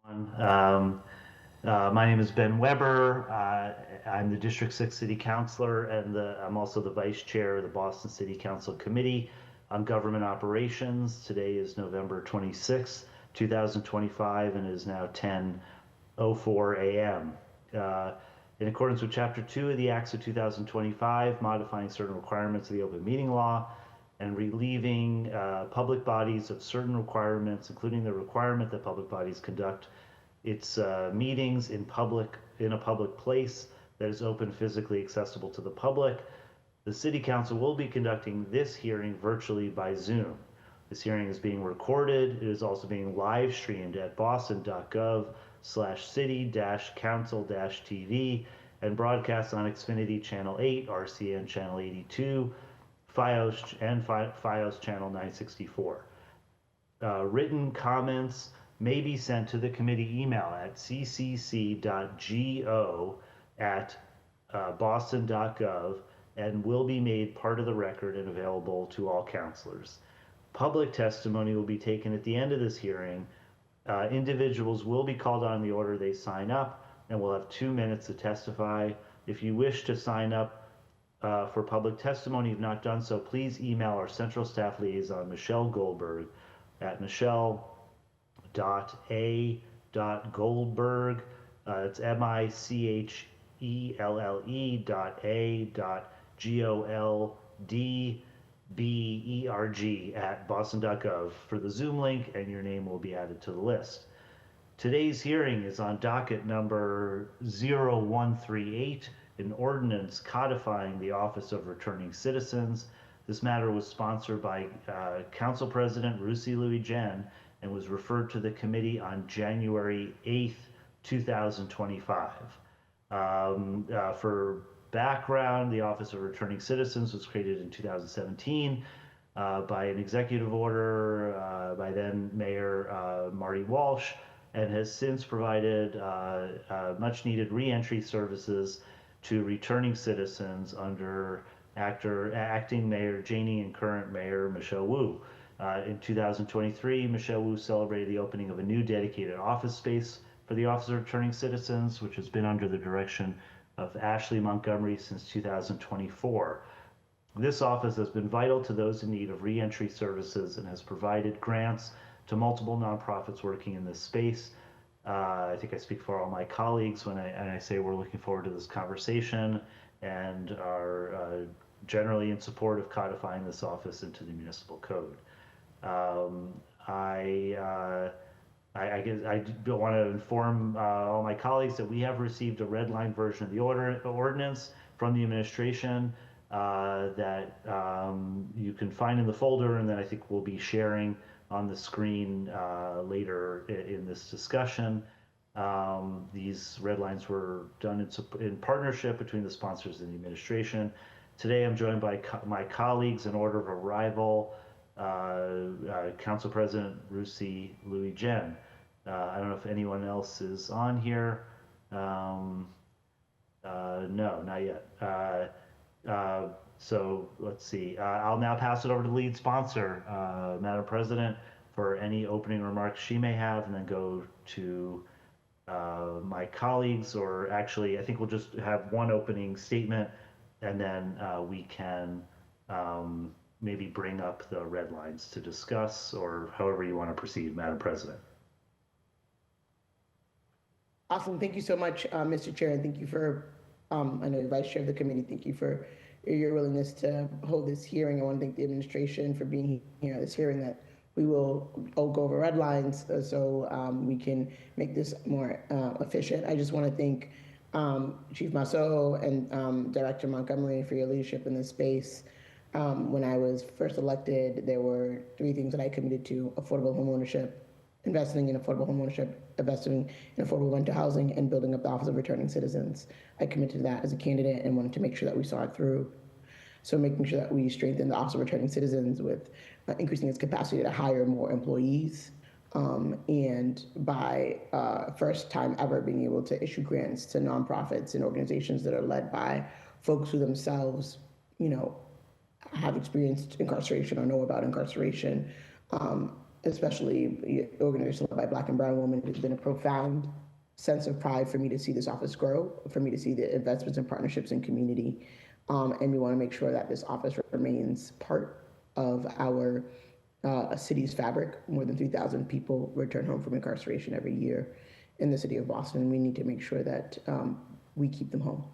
Um, my name is Ben Weber. I'm the District 6 City Councilor, and I'm also the Vice Chair of the Boston City Council Committee on Government Operations. Today is November 26, 2025, and it is now 10:04 a.m. Uh, in accordance with Chapter 2 of the Acts of 2025, modifying certain requirements of the open meeting law, and relieving public bodies of certain requirements, including the requirement that public bodies conduct its meetings in a public place that is open, physically accessible to the public. The City Council will be conducting this hearing virtually by Zoom. This hearing is being recorded. It is also being live streamed at boston.gov/city-council-tv and broadcast on Xfinity Channel 8, RCN Channel 82, Fios Channel 964. Written comments may be sent to the committee email at ccc.go@boston.gov and will be made part of the record and available to all counselors. Public testimony will be taken at the end of this hearing. Individuals will be called on in the order they sign up and will have 2 minutes to testify. If you wish to sign up for public testimony, if not done so, please email our Central Staff Liaison, Michelle Goldberg, at michelle.a.goldberg. It's michelle.goldberg at boston.gov for the Zoom link, and your name will be added to the list. Today's hearing is on docket number 0138, an ordinance codifying the Office of Returning Citizens. This matter was sponsored by Council President Rusi Louis-Jen and was referred to the committee on January 8th, 2025. For background, the Office of Returning Citizens was created in 2017 by an executive order by then Mayor Marty Walsh, and has since provided much needed reentry services to returning citizens under acting Mayor Janey and current Mayor Michelle Wu. In 2023, Michelle Wu celebrated the opening of a new dedicated office space for the Office of Returning Citizens, which has been under the direction of Ashley Montgomery since 2024. This office has been vital to those in need of reentry services and has provided grants to multiple nonprofits working in this space. I think I speak for all my colleagues when I say we're looking forward to this conversation and are generally in support of codifying this office into the municipal code. I want to inform all my colleagues that we have received a red line version of the ordinance from the administration that you can find in the folder, and that I think we'll be sharing on the screen later in this discussion. These red lines were done in partnership between the sponsors and the administration. Today I'm joined by my colleagues in order of arrival. Council President Rusi Louis-Jen. I don't know if anyone else is on here. No, not yet. So let's see. I'll now pass it over to the lead sponsor, Madam President, for any opening remarks she may have, and then go to my colleagues, or actually, I think we'll just have one opening statement, and then we can maybe bring up the red lines to discuss, or however you want to proceed, Madam President. Awesome. Thank you so much, Mr. Chair, and thank you for, I know the Vice Chair of the committee, thank you for your willingness to hold this hearing. I want to thank the administration for being here at this hearing, that we will go over red lines so we can make this more efficient. I just want to thank Chief Masso and Director Montgomery for your leadership in this space. When I was first elected, there were 3 things that I committed to: affordable homeownership, investing in affordable homeownership, investing in affordable rental housing, and building up the Office of Returning Citizens. I committed to that as a candidate and wanted to make sure that we saw it through. So making sure that we strengthen the Office of Returning Citizens with increasing its capacity to hire more employees, and by first time ever being able to issue grants to nonprofits and organizations that are led by folks who themselves, have experienced incarceration or know about incarceration, especially organization led by Black and brown women. It's been a profound sense of pride for me to see this office grow, for me to see the investments and partnerships in community. And we want to make sure that this office remains part of our city's fabric. More than 3,000 people return home from incarceration every year in the city of Boston. We need to make sure that we keep them home.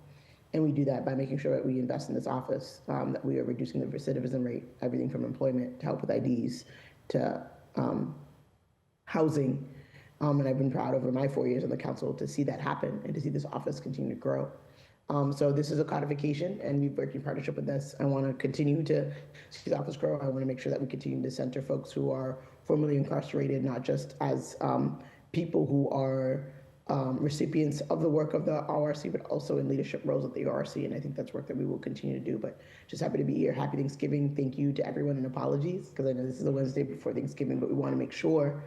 And we do that by making sure that we invest in this office, that we are reducing the recidivism rate, everything from employment to help with IDs to housing. And I've been proud over my 4 years on the council to see that happen and to see this office continue to grow. So this is a codification, and we've worked in partnership with this. I want to continue to see the office grow. I want to make sure that we continue to center folks who are formerly incarcerated, not just as people who are recipients of the work of the ORC, but also in leadership roles at the ORC. And I think that's work that we will continue to do. But just happy to be here. Happy Thanksgiving. Thank you to everyone, and apologies, because I know this is the Wednesday before Thanksgiving, but we want to make sure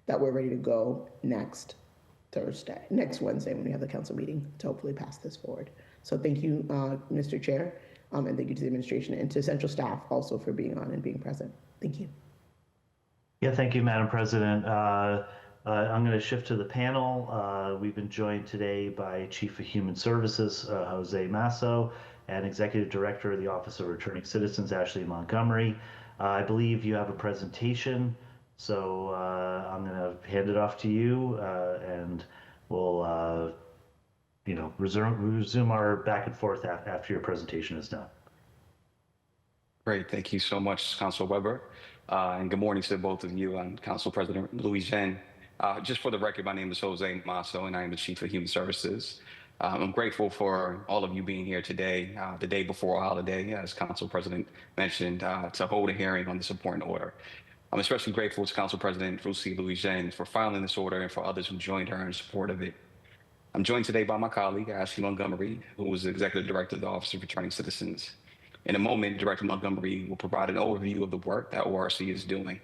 that we're ready to go next Wednesday, when we have the council meeting to hopefully pass this forward. So thank you, Mr. Chair, and thank you to the administration and to central staff also for being on and being present. Thank you. Yeah, thank you, Madam President. I'm going to shift to the panel. We've been joined today by Chief of Human Services, Jose Masso, and Executive Director of the Office of Returning Citizens, Ashley Montgomery. I believe you have a presentation, so I'm going to hand it off to you, and we'll resume our back and forth after your presentation is done. Great. Thank you so much, Councilor Weber. And good morning to both of you and Council President Louis Zhen. Just for the record, my name is Jose Masso, and I am the Chief of Human Services. I'm grateful for all of you being here today, the day before a holiday, as Council President mentioned, to hold a hearing on this important order. I'm especially grateful to Council President Louis Zhen for filing this order and for others who joined her in support of it. I'm joined today by my colleague, Ashley Montgomery, who is the Executive Director of the Office of Returning Citizens. In a moment, Director Montgomery will provide an overview of the work that ORC is doing.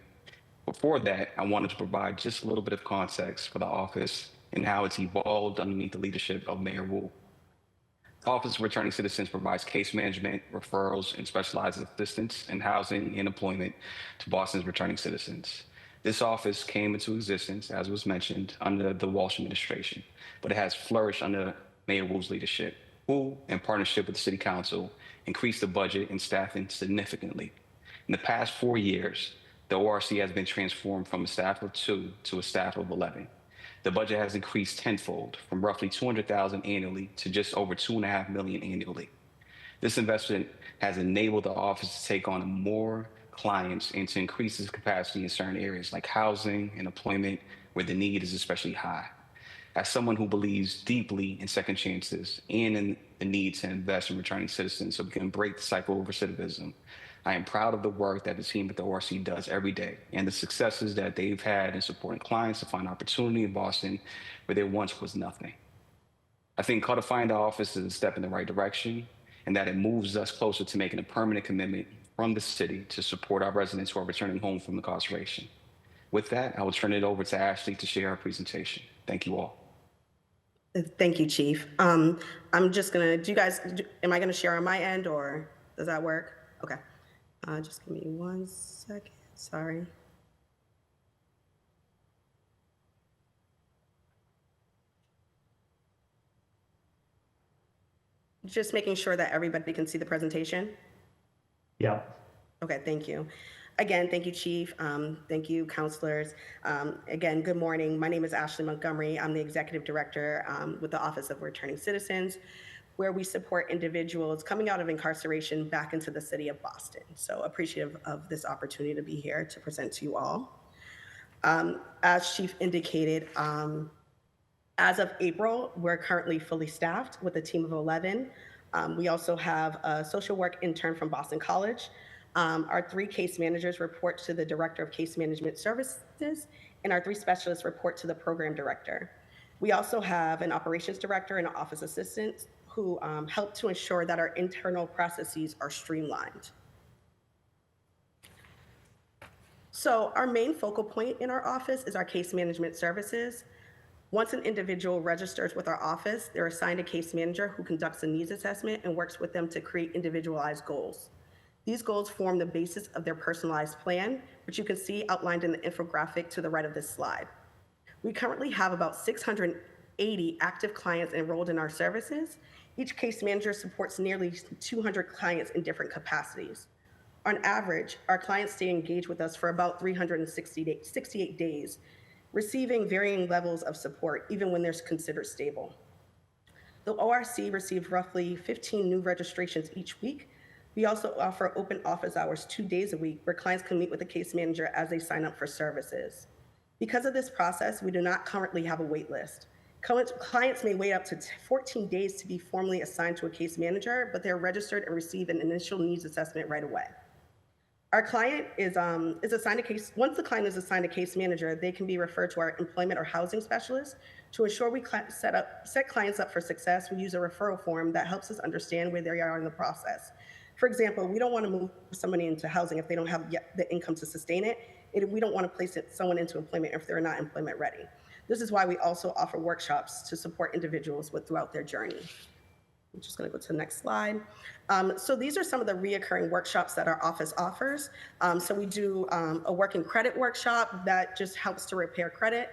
Before that, I wanted to provide just a little bit of context for the office and how it's evolved underneath the leadership of Mayor Wu. The Office of Returning Citizens provides case management, referrals, and specialized assistance in housing and employment to Boston's returning citizens. This office came into existence, as was mentioned, under the Walsh administration, but it has flourished under Mayor Wu's leadership, who, in partnership with the City Council, increased the budget and staffing significantly. In the past 4 years, the ORC has been transformed from a staff of 2 to a staff of 11. The budget has increased tenfold, from roughly $200,000 annually to just over $2.5 million annually. This investment has enabled the office to take on more clients and to increase its capacity in certain areas like housing and employment, where the need is especially high. As someone who believes deeply in second chances and in the need to invest in returning citizens so we can break the cycle of recidivism, I am proud of the work that the team at the ORC does every day and the successes that they've had in supporting clients to find opportunity in Boston where there once was nothing. I think codifying the office is a step in the right direction, and that it moves us closer to making a permanent commitment from the city to support our residents who are returning home from incarceration. With that, I will turn it over to Ashley to share her presentation. Thank you all. Thank you, Chief. I'm just gonna, am I gonna share on my end, or does that work? Okay. Just give me 1 second, sorry. Just making sure that everybody can see the presentation. Yeah. Okay, thank you. Again, thank you, Chief. Thank you, counselors. Again, good morning. My name is Ashley Montgomery. I'm the Executive Director with the Office of Returning Citizens, where we support individuals coming out of incarceration back into the city of Boston. So appreciative of this opportunity to be here to present to you all. As Chief indicated, as of April, we're currently fully staffed with a team of 11. We also have a social work intern from Boston College. Our 3 case managers report to the Director of Case Management Services, and our 3 specialists report to the Program Director. We also have an Operations Director and an Office Assistant who help to ensure that our internal processes are streamlined. So our main focal point in our office is our case management services. Once an individual registers with our office, they're assigned a case manager who conducts a needs assessment and works with them to create individualized goals. These goals form the basis of their personalized plan, which you can see outlined in the infographic to the right of this slide. We currently have about 680 active clients enrolled in our services. Each case manager supports nearly 200 clients in different capacities. On average, our clients stay engaged with us for about 368 days, receiving varying levels of support, even when they're considered stable. The ORC received roughly 15 new registrations each week. We also offer open office hours 2 days a week where clients can meet with the case manager as they sign up for services. Because of this process, we do not currently have a wait list. Clients may wait up to 14 days to be formally assigned to a case manager, but they're registered and receive an initial needs assessment right away. Our client is assigned a case. Once the client is assigned a case manager, they can be referred to our employment or housing specialist. To ensure we set clients up for success, we use a referral form that helps us understand where they are in the process. For example, we don't want to move somebody into housing if they don't have yet the income to sustain it. We don't want to place someone into employment if they're not employment ready. This is why we also offer workshops to support individuals throughout their journey. I'm just going to go to the next slide. So these are some of the reoccurring workshops that our office offers. So we do a working credit workshop that just helps to repair credit.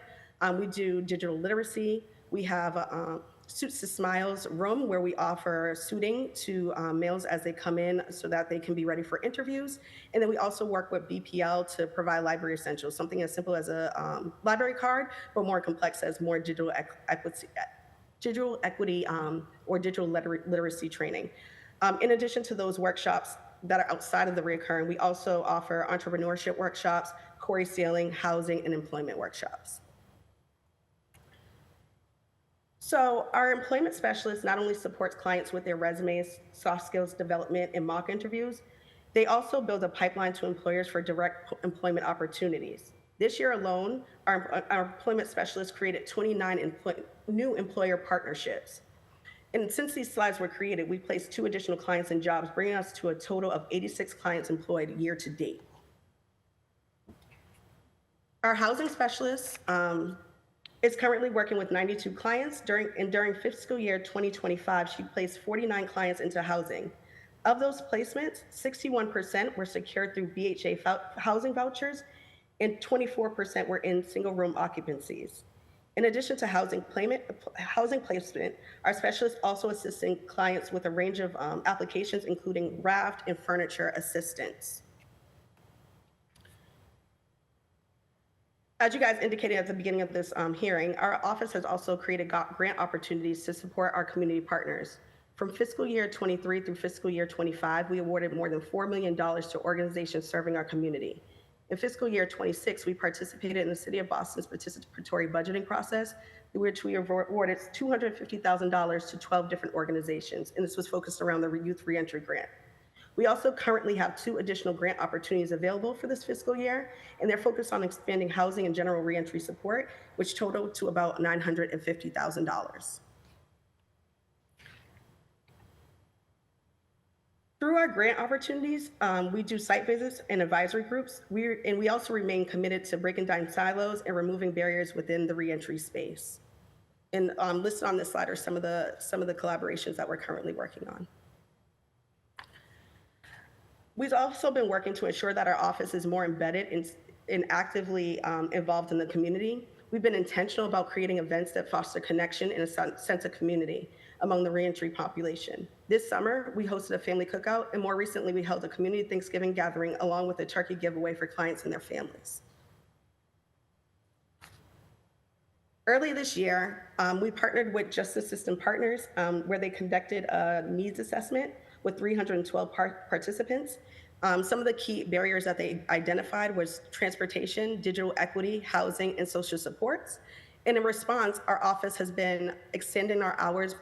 We do digital literacy. We have Suits to Smiles room where we offer suiting to males as they come in so that they can be ready for interviews. And then we also work with BPL to provide library essentials, something as simple as a library card, but more complex as more digital equity or digital literacy training. In addition to those workshops that are outside of the recurring, we also offer entrepreneurship workshops, Corey sailing, housing, and employment workshops. So our employment specialist not only supports clients with their resumes, soft skills development, and mock interviews, they also build a pipeline to employers for direct employment opportunities. This year alone, our employment specialist created 29 new employer partnerships. And since these slides were created, we placed 2 additional clients in jobs, bringing us to a total of 86 clients employed year to date. Our housing specialist is currently working with 92 clients. During fiscal year 2025, she placed 49 clients into housing. Of those placements, 61% were secured through BHA housing vouchers, and 24% were in single room occupancies. In addition to housing placement, our specialists also assisting clients with a range of applications, including raft and furniture assistance. As you guys indicated at the beginning of this hearing, our office has also created grant opportunities to support our community partners. From fiscal year 23 through fiscal year 25, we awarded more than $4 million to organizations serving our community. In fiscal year 26, we participated in the City of Boston's participatory budgeting process, in which we awarded $250,000 to 12 different organizations, and this was focused around the Youth Reentry Grant. We also currently have 2 additional grant opportunities available for this fiscal year, and they're focused on expanding housing and general reentry support, which total to about $950,000. Through our grant opportunities, we do site visits and advisory groups. We also remain committed to breaking down silos and removing barriers within the reentry space. And listed on this slide are some of the collaborations that we're currently working on. We've also been working to ensure that our office is more embedded and actively involved in the community. We've been intentional about creating events that foster connection and a sense of community among the reentry population. This summer, we hosted a family cookout, and more recently, we held a community Thanksgiving gathering along with a turkey giveaway for clients and their families. Early this year, we partnered with Justice System Partners, where they conducted a needs assessment with 312 participants. Some of the key barriers that they identified was transportation, digital equity, housing, and social supports. And in response, our office has been extending our office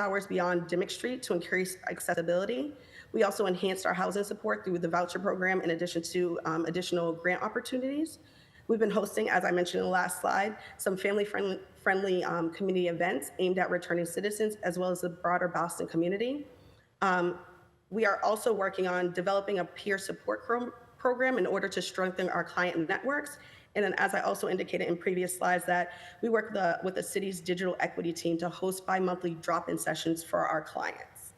hours beyond Dimmick Street to increase accessibility. We also enhanced our housing support through the voucher program in addition to additional grant opportunities. We've been hosting, as I mentioned in the last slide, some family-friendly community events aimed at returning citizens as well as the broader Boston community. We are also working on developing a peer support program in order to strengthen our client networks. And then, as I also indicated in previous slides, that we work with the city's digital equity team to host bi-monthly drop-in sessions for our clients.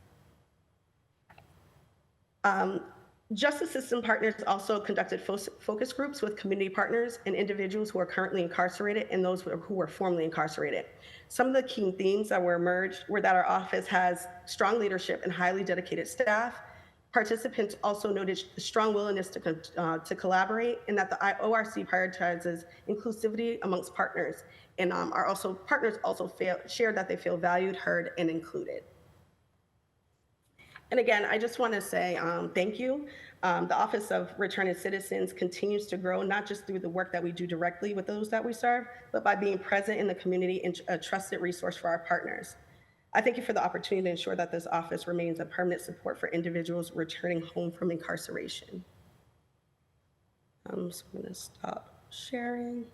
Justice System Partners also conducted focus groups with community partners and individuals who are currently incarcerated and those who were formerly incarcerated. Some of the key themes that were emerged were that our office has strong leadership and highly dedicated staff. Participants also noted the strong willingness to collaborate, and that the ORC prioritizes inclusivity amongst partners. And partners also shared that they feel valued, heard, and included. And again, I just want to say thank you. The Office of Returning Citizens continues to grow, not just through the work that we do directly with those that we serve, but by being present in the community and a trusted resource for our partners. I thank you for the opportunity to ensure that this office remains a permanent support for individuals returning home from incarceration. So I'm going to stop sharing.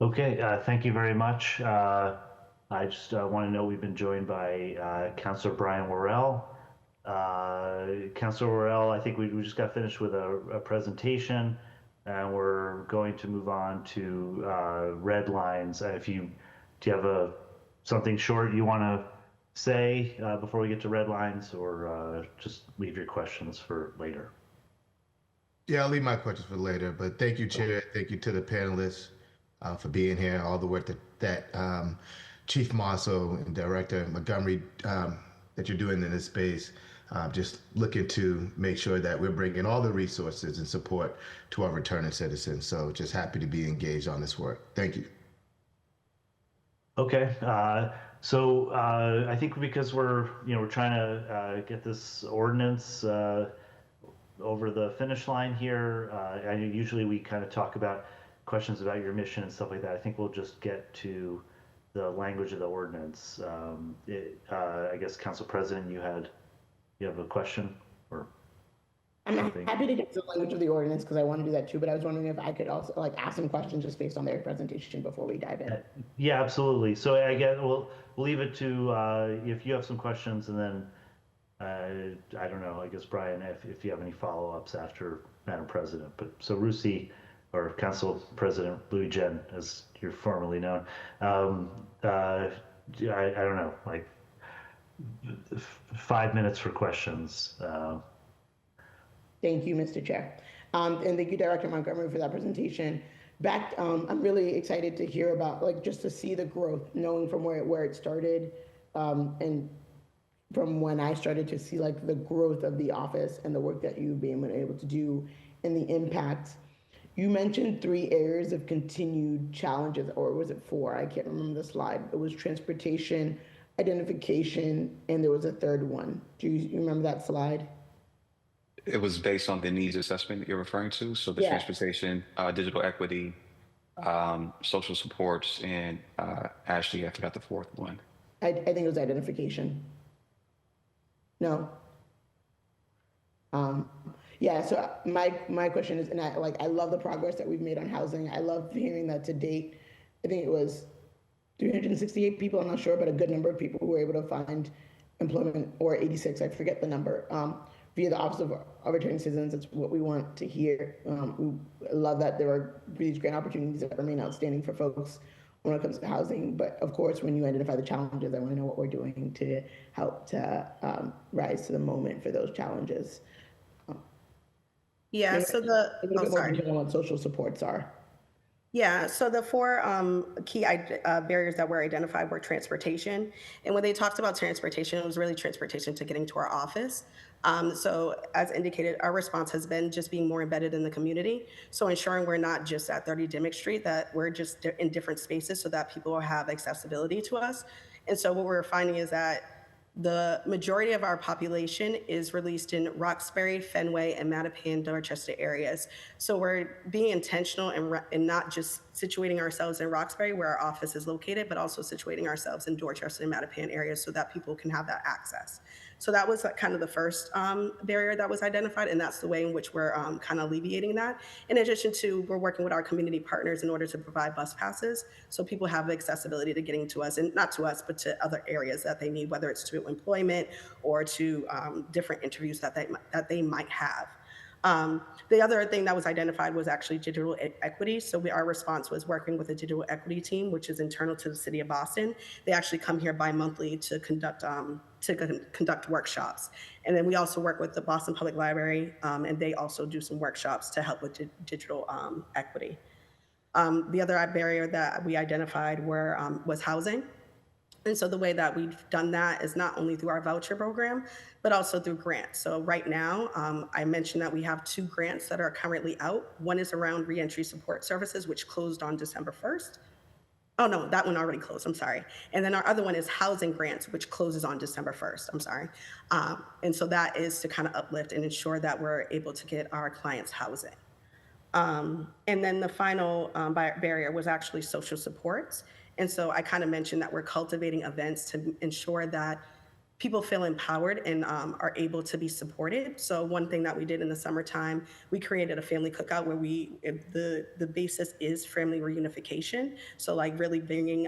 Okay, thank you very much. I just want to know we've been joined by Councilor Brian Worrell. Councilor Worrell, I think we just got finished with a presentation, and we're going to move on to red lines. Do you have something short you want to say before we get to red lines, or just leave your questions for later? Yeah, I'll leave my questions for later, but thank you, Chair. Thank you to the panelists for being here, all the work that Chief Masso and Director Montgomery that you're doing in this space. Just looking to make sure that we're bringing all the resources and support to our returning citizens. So just happy to be engaged on this work. Thank you. Okay, so I think because we're trying to get this ordinance over the finish line here. Usually we kind of talk about questions about your mission and stuff like that. I think we'll just get to the language of the ordinance. I guess, Council President, you have a question or I'm something? happy to get to the language of the ordinance because I want to do that too, but I was wondering if I could also ask some questions just based on their presentation before we dive in. Yeah, absolutely. So I guess we'll leave it to if you have some questions, and then I don't know, I guess, Brian, if you have any follow-ups after Madam President. But so Rusi, or Council President Louis Jen, as you're formerly known, I don't know, like 5 minutes for questions. Thank you, Mr. Chair. And thank you, Director Montgomery, for that presentation. I'm really excited to hear about, just to see the growth, knowing from where it started, and from when I started to see the growth of the office and the work that you've been able to do and the impact. You mentioned 3 areas of continued challenges, or was it 4? I can't remember the slide. It was transportation, identification, and there was a third one. Do you remember that slide? It was based on the needs assessment that you're referring to. So the transportation, digital equity, social supports, and Ashley, I forgot the 4th one. I think it was identification. No. Yeah, so my question is, and I love the progress that we've made on housing. I love hearing that to date. I think it was 368 people, I'm not sure, but a good number of people who were able to find employment, or 86, I forget the number, via the Office of Returning Citizens. It's what we want to hear. We love that there are these great opportunities that remain outstanding for folks when it comes to housing. But of course, when you identify the challenges, I want to know what we're doing to help to rise to the moment for those challenges. Yeah, so what social supports are. Yeah, so the 4 key barriers that were identified were transportation. And when they talked about transportation, it was really transportation to getting to our office. So as indicated, our response has been just being more embedded in the community. So ensuring we're not just at 30 Dimmick Street, that we're just in different spaces so that people have accessibility to us. And so what we're finding is that the majority of our population is released in Roxbury, Fenway, and Mattapan, Dorchester areas. So we're being intentional and not just situating ourselves in Roxbury, where our office is located, but also situating ourselves in Dorchester and Mattapan areas so that people can have that access. So that was kind of the first barrier that was identified, and that's the way in which we're kind of alleviating that. In addition to, we're working with our community partners in order to provide bus passes so people have accessibility to getting to us, and not to us, but to other areas that they need, whether it's to employment or to different interviews that they might have. The other thing that was identified was actually digital equity. So our response was working with a digital equity team, which is internal to the city of Boston. They actually come here bi-monthly to conduct conduct workshops. And then we also work with the Boston Public Library, and they also do some workshops to help with digital equity. The other barrier that we identified was housing. And so the way that we've done that is not only through our voucher program, but also through grants. So right now, I mentioned that we have 2 grants that are currently out. One is around reentry support services, which closed on December 1st. Oh no, that one already closed, I'm sorry. And then our other one is housing grants, which closes on December 1st, I'm sorry. And so that is to kind of uplift and ensure that we're able to get our clients housing. And then the final barrier was actually social supports. And so I kind of mentioned that we're cultivating events to ensure that people feel empowered and are able to be supported. So one thing that we did in the summertime, we created a family cookout where the basis is family reunification. So like really bringing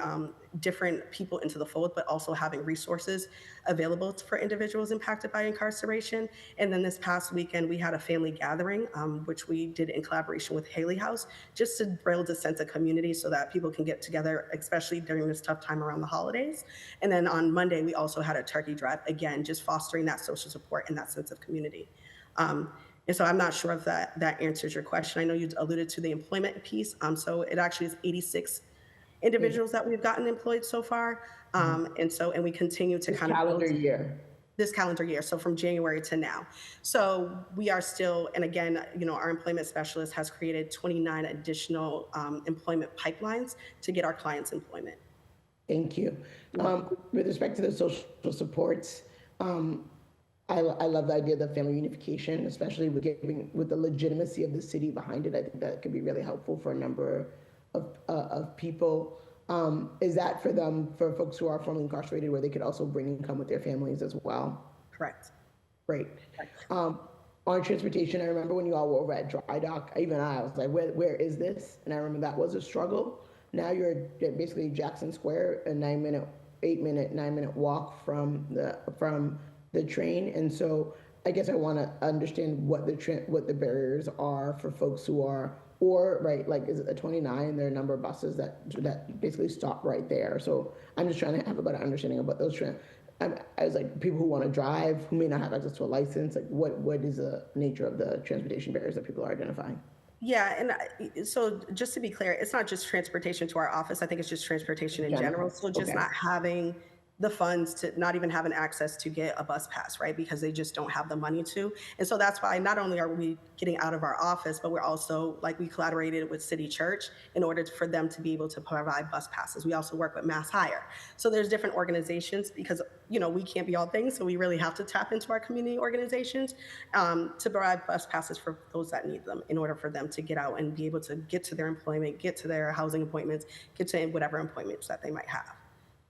different people into the fold, but also having resources available for individuals impacted by incarceration. And then this past weekend, we had a family gathering, which we did in collaboration with Haley House, just to build a sense of community so that people can get together, especially during this tough time around the holidays. And then on Monday, we also had a turkey drive, again, just fostering that social support and that sense of community. And so I'm not sure if that answers your question. I know you alluded to the employment piece. So it actually is 86 individuals that we've gotten employed so far. And we continue to kind of calendar year. This calendar year, so from January to now. So we are still, and again, our employment specialist has created 29 additional employment pipelines to get our clients employment. Thank you. With respect to the social supports, I love the idea of the family unification, especially with the legitimacy of the city behind it. I think that could be really helpful for a number of people. Is that for folks who are formerly incarcerated, where they could also bring income with their families as well? Correct. Great. On transportation, I remember when you all were over at Dry Dock, even I was like, where is this? And I remember that was a struggle. Now you're basically Jackson Square, a 9-minute walk from the train. And so I guess I want to understand what the barriers are for folks who are, or right, like is it the 29? There are a number of buses that basically stop right there. So I'm just trying to have a better understanding about those trends. I was like, people who want to drive, who may not have access to a license, like what is the nature of the transportation barriers that people are identifying? Yeah, and so just to be clear, it's not just transportation to our office. I think it's just transportation in general. So just not having the funds to not even having access to get a bus pass, right? Because they just don't have the money to. And so that's why not only are we getting out of our office, but we're also, like, we collaborated with City Church in order for them to be able to provide bus passes. We also work with Mass Hire. So there's different organizations because, we can't be all things. So we really have to tap into our community organizations to provide bus passes for those that need them in order for them to get out and be able to get to their employment, get to their housing appointments, get to whatever appointments that they might have.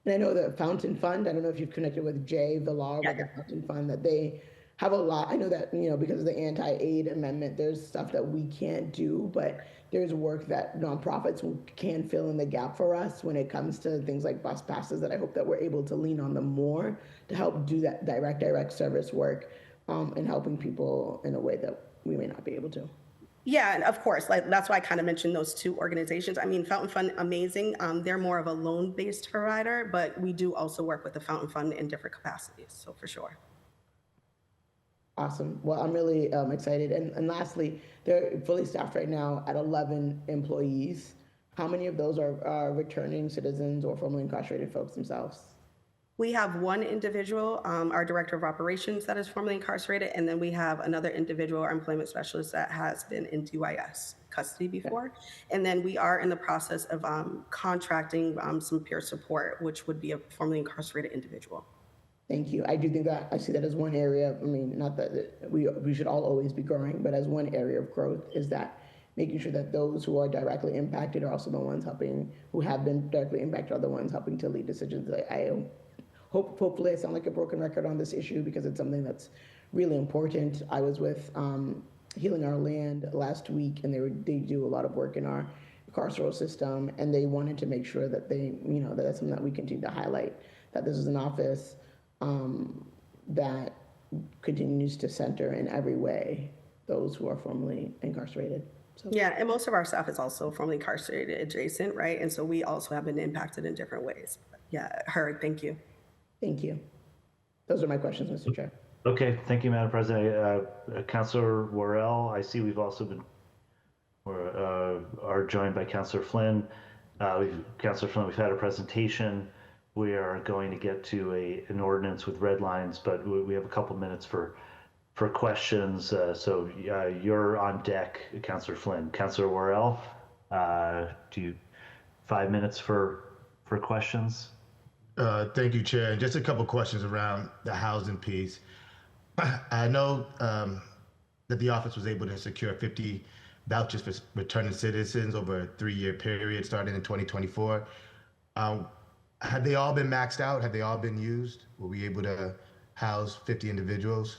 And I know the Fountain Fund, I don't know if you've connected with Jay Villar, but the Fountain Fund, that they have a lot. I know that, because of the anti-aid amendment, there's stuff that we can't do, but there's work that nonprofits can fill in the gap for us when it comes to things like bus passes, that I hope that we're able to lean on them more to help do that direct service work and helping people in a way that we may not be able to. Yeah, and of course, that's why I kind of mentioned those 2 organizations. I mean, Fountain Fund, amazing. They're more of a loan-based provider, but we do also work with the Fountain Fund in different capacities, so for sure. Awesome. Well, I'm really excited. And lastly, they're fully staffed right now at 11 employees. How many of those are returning citizens or formerly incarcerated folks themselves? We have one individual, our director of operations, that is formerly incarcerated, and then we have another individual, our employment specialist, that has been in DYS custody before. Okay. And then we are in the process of contracting some peer support, which would be a formerly incarcerated individual. Thank you. I do think that I see that as one area. I mean, not that we should all always be growing, but as one area of growth is that making sure that those who are directly impacted are also the ones who have been directly impacted are the ones helping to lead decisions. Hopefully I sound like a broken record on this issue because it's something that's really important. I was with Healing Our Land last week, and they do a lot of work in our carceral system, and they wanted to make sure that that's something that we continue to highlight, that this is an office that continues to center in every way those who are formerly incarcerated. So. Yeah, and most of our staff is also formerly incarcerated adjacent, right? And so we also have been impacted in different ways. Yeah, heard. Thank you. Thank you. Those are my questions, Mr. Chair. Okay, thank you, Madam President. Councilor Worrell, I see we've also been are joined by Councilor Flynn. Councilor Flynn, we've had a presentation. We are going to get to an ordinance with red lines, but we have a couple minutes for questions. So you're on deck, Councilor Flynn. Councilor Worrell, do you 5 minutes for questions? Thank you, Chair. And just a couple questions around the housing piece. I know that the office was able to secure 50 vouchers for returning citizens over a 3-year period starting in 2024. Have they all been maxed out? Have they all been used? Were we able to house 50 individuals?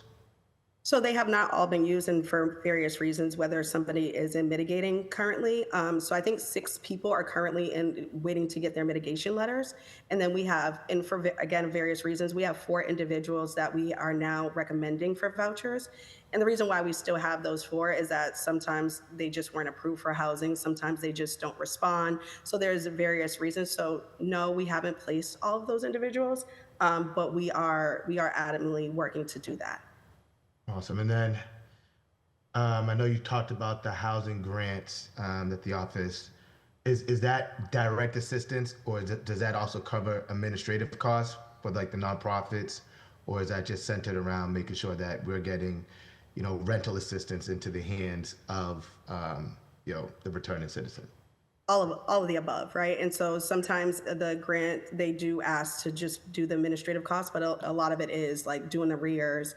So they have not all been used, and for various reasons, whether somebody is in mitigating currently. So I think 6 people are currently waiting to get their mitigation letters. And then we have, and for, again, various reasons, we have 4 individuals that we are now recommending for vouchers. And the reason why we still have those 4 is that sometimes they just weren't approved for housing. Sometimes they just don't respond. So there's various reasons. So no, we haven't placed all of those individuals, but we are adamantly working to do that. Awesome. And then I know you talked about the housing grants that the office is that direct assistance, or does that also cover administrative costs for like the nonprofits, or is that just centered around making sure that we're getting, rental assistance into the hands of the returning citizen? All of the above, right? And so sometimes the grant, they do ask to just do the administrative costs, but a lot of it is like doing the arrears,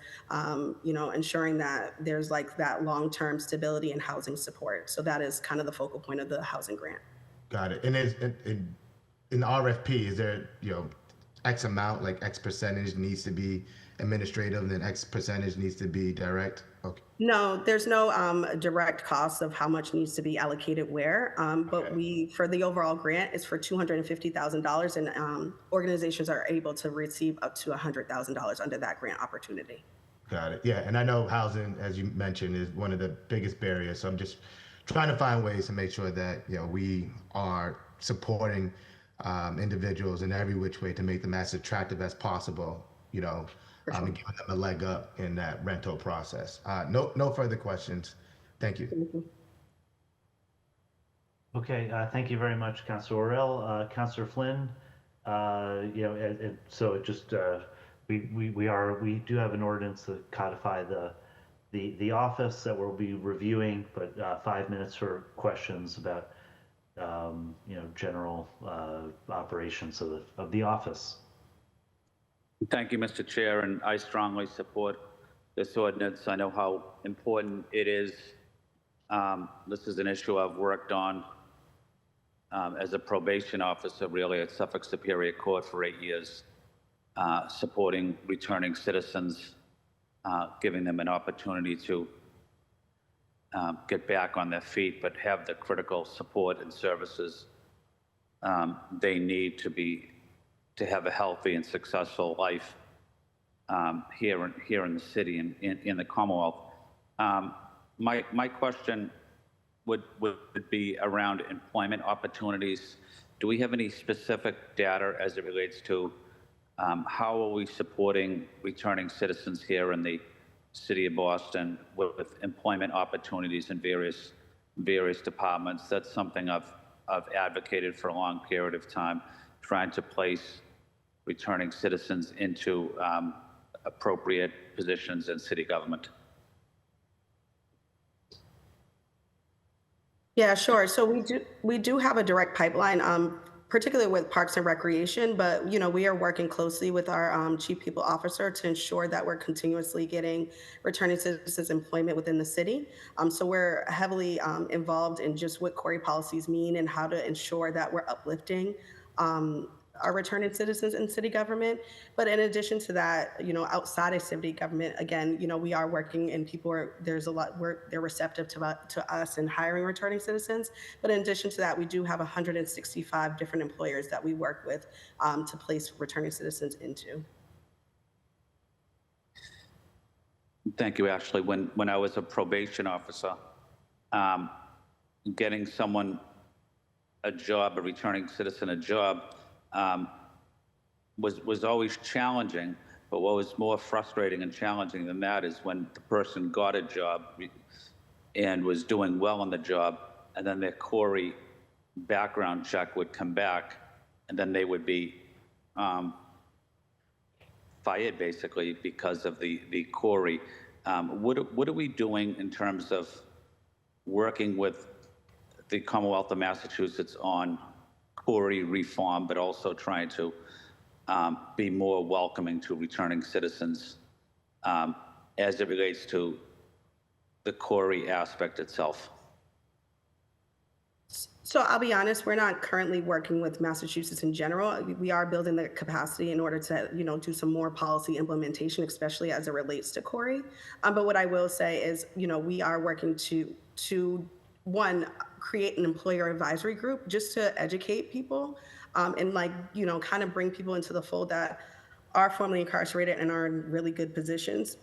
ensuring that there's like that long-term stability and housing support. So that is kind of the focal point of the housing grant. Got it. And in the RFP, is there, X amount, like X percentage needs to be administrative and then X percentage needs to be direct? Okay. No, there's no direct cost of how much needs to be allocated where, but for the overall grant, it's for $250,000, and organizations are able to receive up to $100,000 under that grant opportunity. Got it. Yeah, and I know housing, as you mentioned, is one of the biggest barriers. So I'm just trying to find ways to make sure that we are supporting individuals in every which way to make them as attractive as possible. And giving them a leg up in that rental process. No further questions. Thank you. Okay, thank you very much, Councilor Worrell. Councilor Flynn, and so it just we do have an ordinance to codify the office that we'll be reviewing, but 5 minutes for questions about general operations of the office. Thank you, Mr. Chair, and I strongly support this ordinance. I know how important it is. This is an issue I've worked on as a probation officer, really, at Suffolk Superior Court for 8 years, supporting returning citizens, giving them an opportunity to get back on their feet, but have the critical support and services they need to have a healthy and successful life here in the city and in the Commonwealth. My question would be around employment opportunities. Do we have any specific data as it relates to how are we supporting returning citizens here in the city of Boston with employment opportunities in various departments? That's something I've advocated for a long period of time, trying to place returning citizens into appropriate positions in city government. Yeah, sure. So we do have a direct pipeline, particularly with Parks and Recreation, but we are working closely with our Chief People Officer to ensure that we're continuously getting returning citizens employment within the city. So we're heavily involved in just what Corey policies mean and how to ensure that we're uplifting our returning citizens in city government. But in addition to that, outside of city government, again, we are working, and they're receptive to us in hiring returning citizens. But in addition to that, we do have 165 different employers that we work with to place returning citizens into. Thank you, Ashley. When I was a probation officer, getting someone a job, a returning citizen a job, was always challenging, But what was more frustrating and challenging than that is when the person got a job and was doing well on the job, and then their Corey background check would come back, and then they would be fired basically because of the Corey. What are we doing in terms of working with the Commonwealth of Massachusetts on Corey reform, but also trying to be more welcoming to returning citizens as it relates to the Corey aspect itself? So I'll be honest, we're not currently working with Massachusetts in general. We are building the capacity in order to, do some more policy implementation, especially as it relates to Corey. But what I will say is, we are working to one, create an employer advisory group just to educate people and kind of bring people into the fold that are formerly incarcerated and are in really good positions.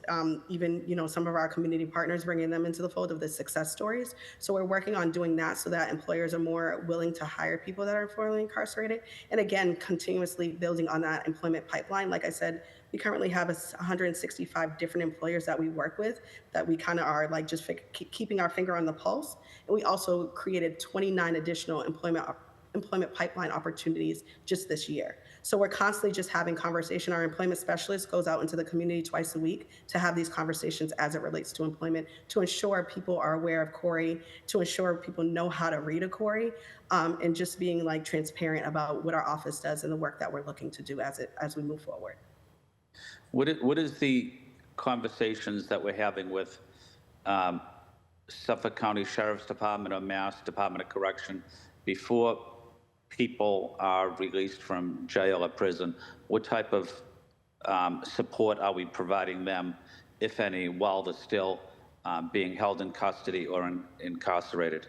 Even, some of our community partners, bringing them into the fold of the success stories. So we're working on doing that so that employers are more willing to hire people that are formerly incarcerated. And again, continuously building on that employment pipeline. Like I said, we currently have 165 different employers that we work with that we kind of are just keeping our finger on the pulse. And we also created 29 additional employment pipeline opportunities just this year. So we're constantly just having conversation. Our employment specialist goes out into the community twice a week to have these conversations as it relates to employment, to ensure people are aware of Corey, to ensure people know how to read a Corey, and just being transparent about what our office does and the work that we're looking to do as we move forward. What is the conversations that we're having with Suffolk County Sheriff's Department or Mass Department of Correction before people are released from jail or prison? What type of support are we providing them, if any, while they're still being held in custody or incarcerated?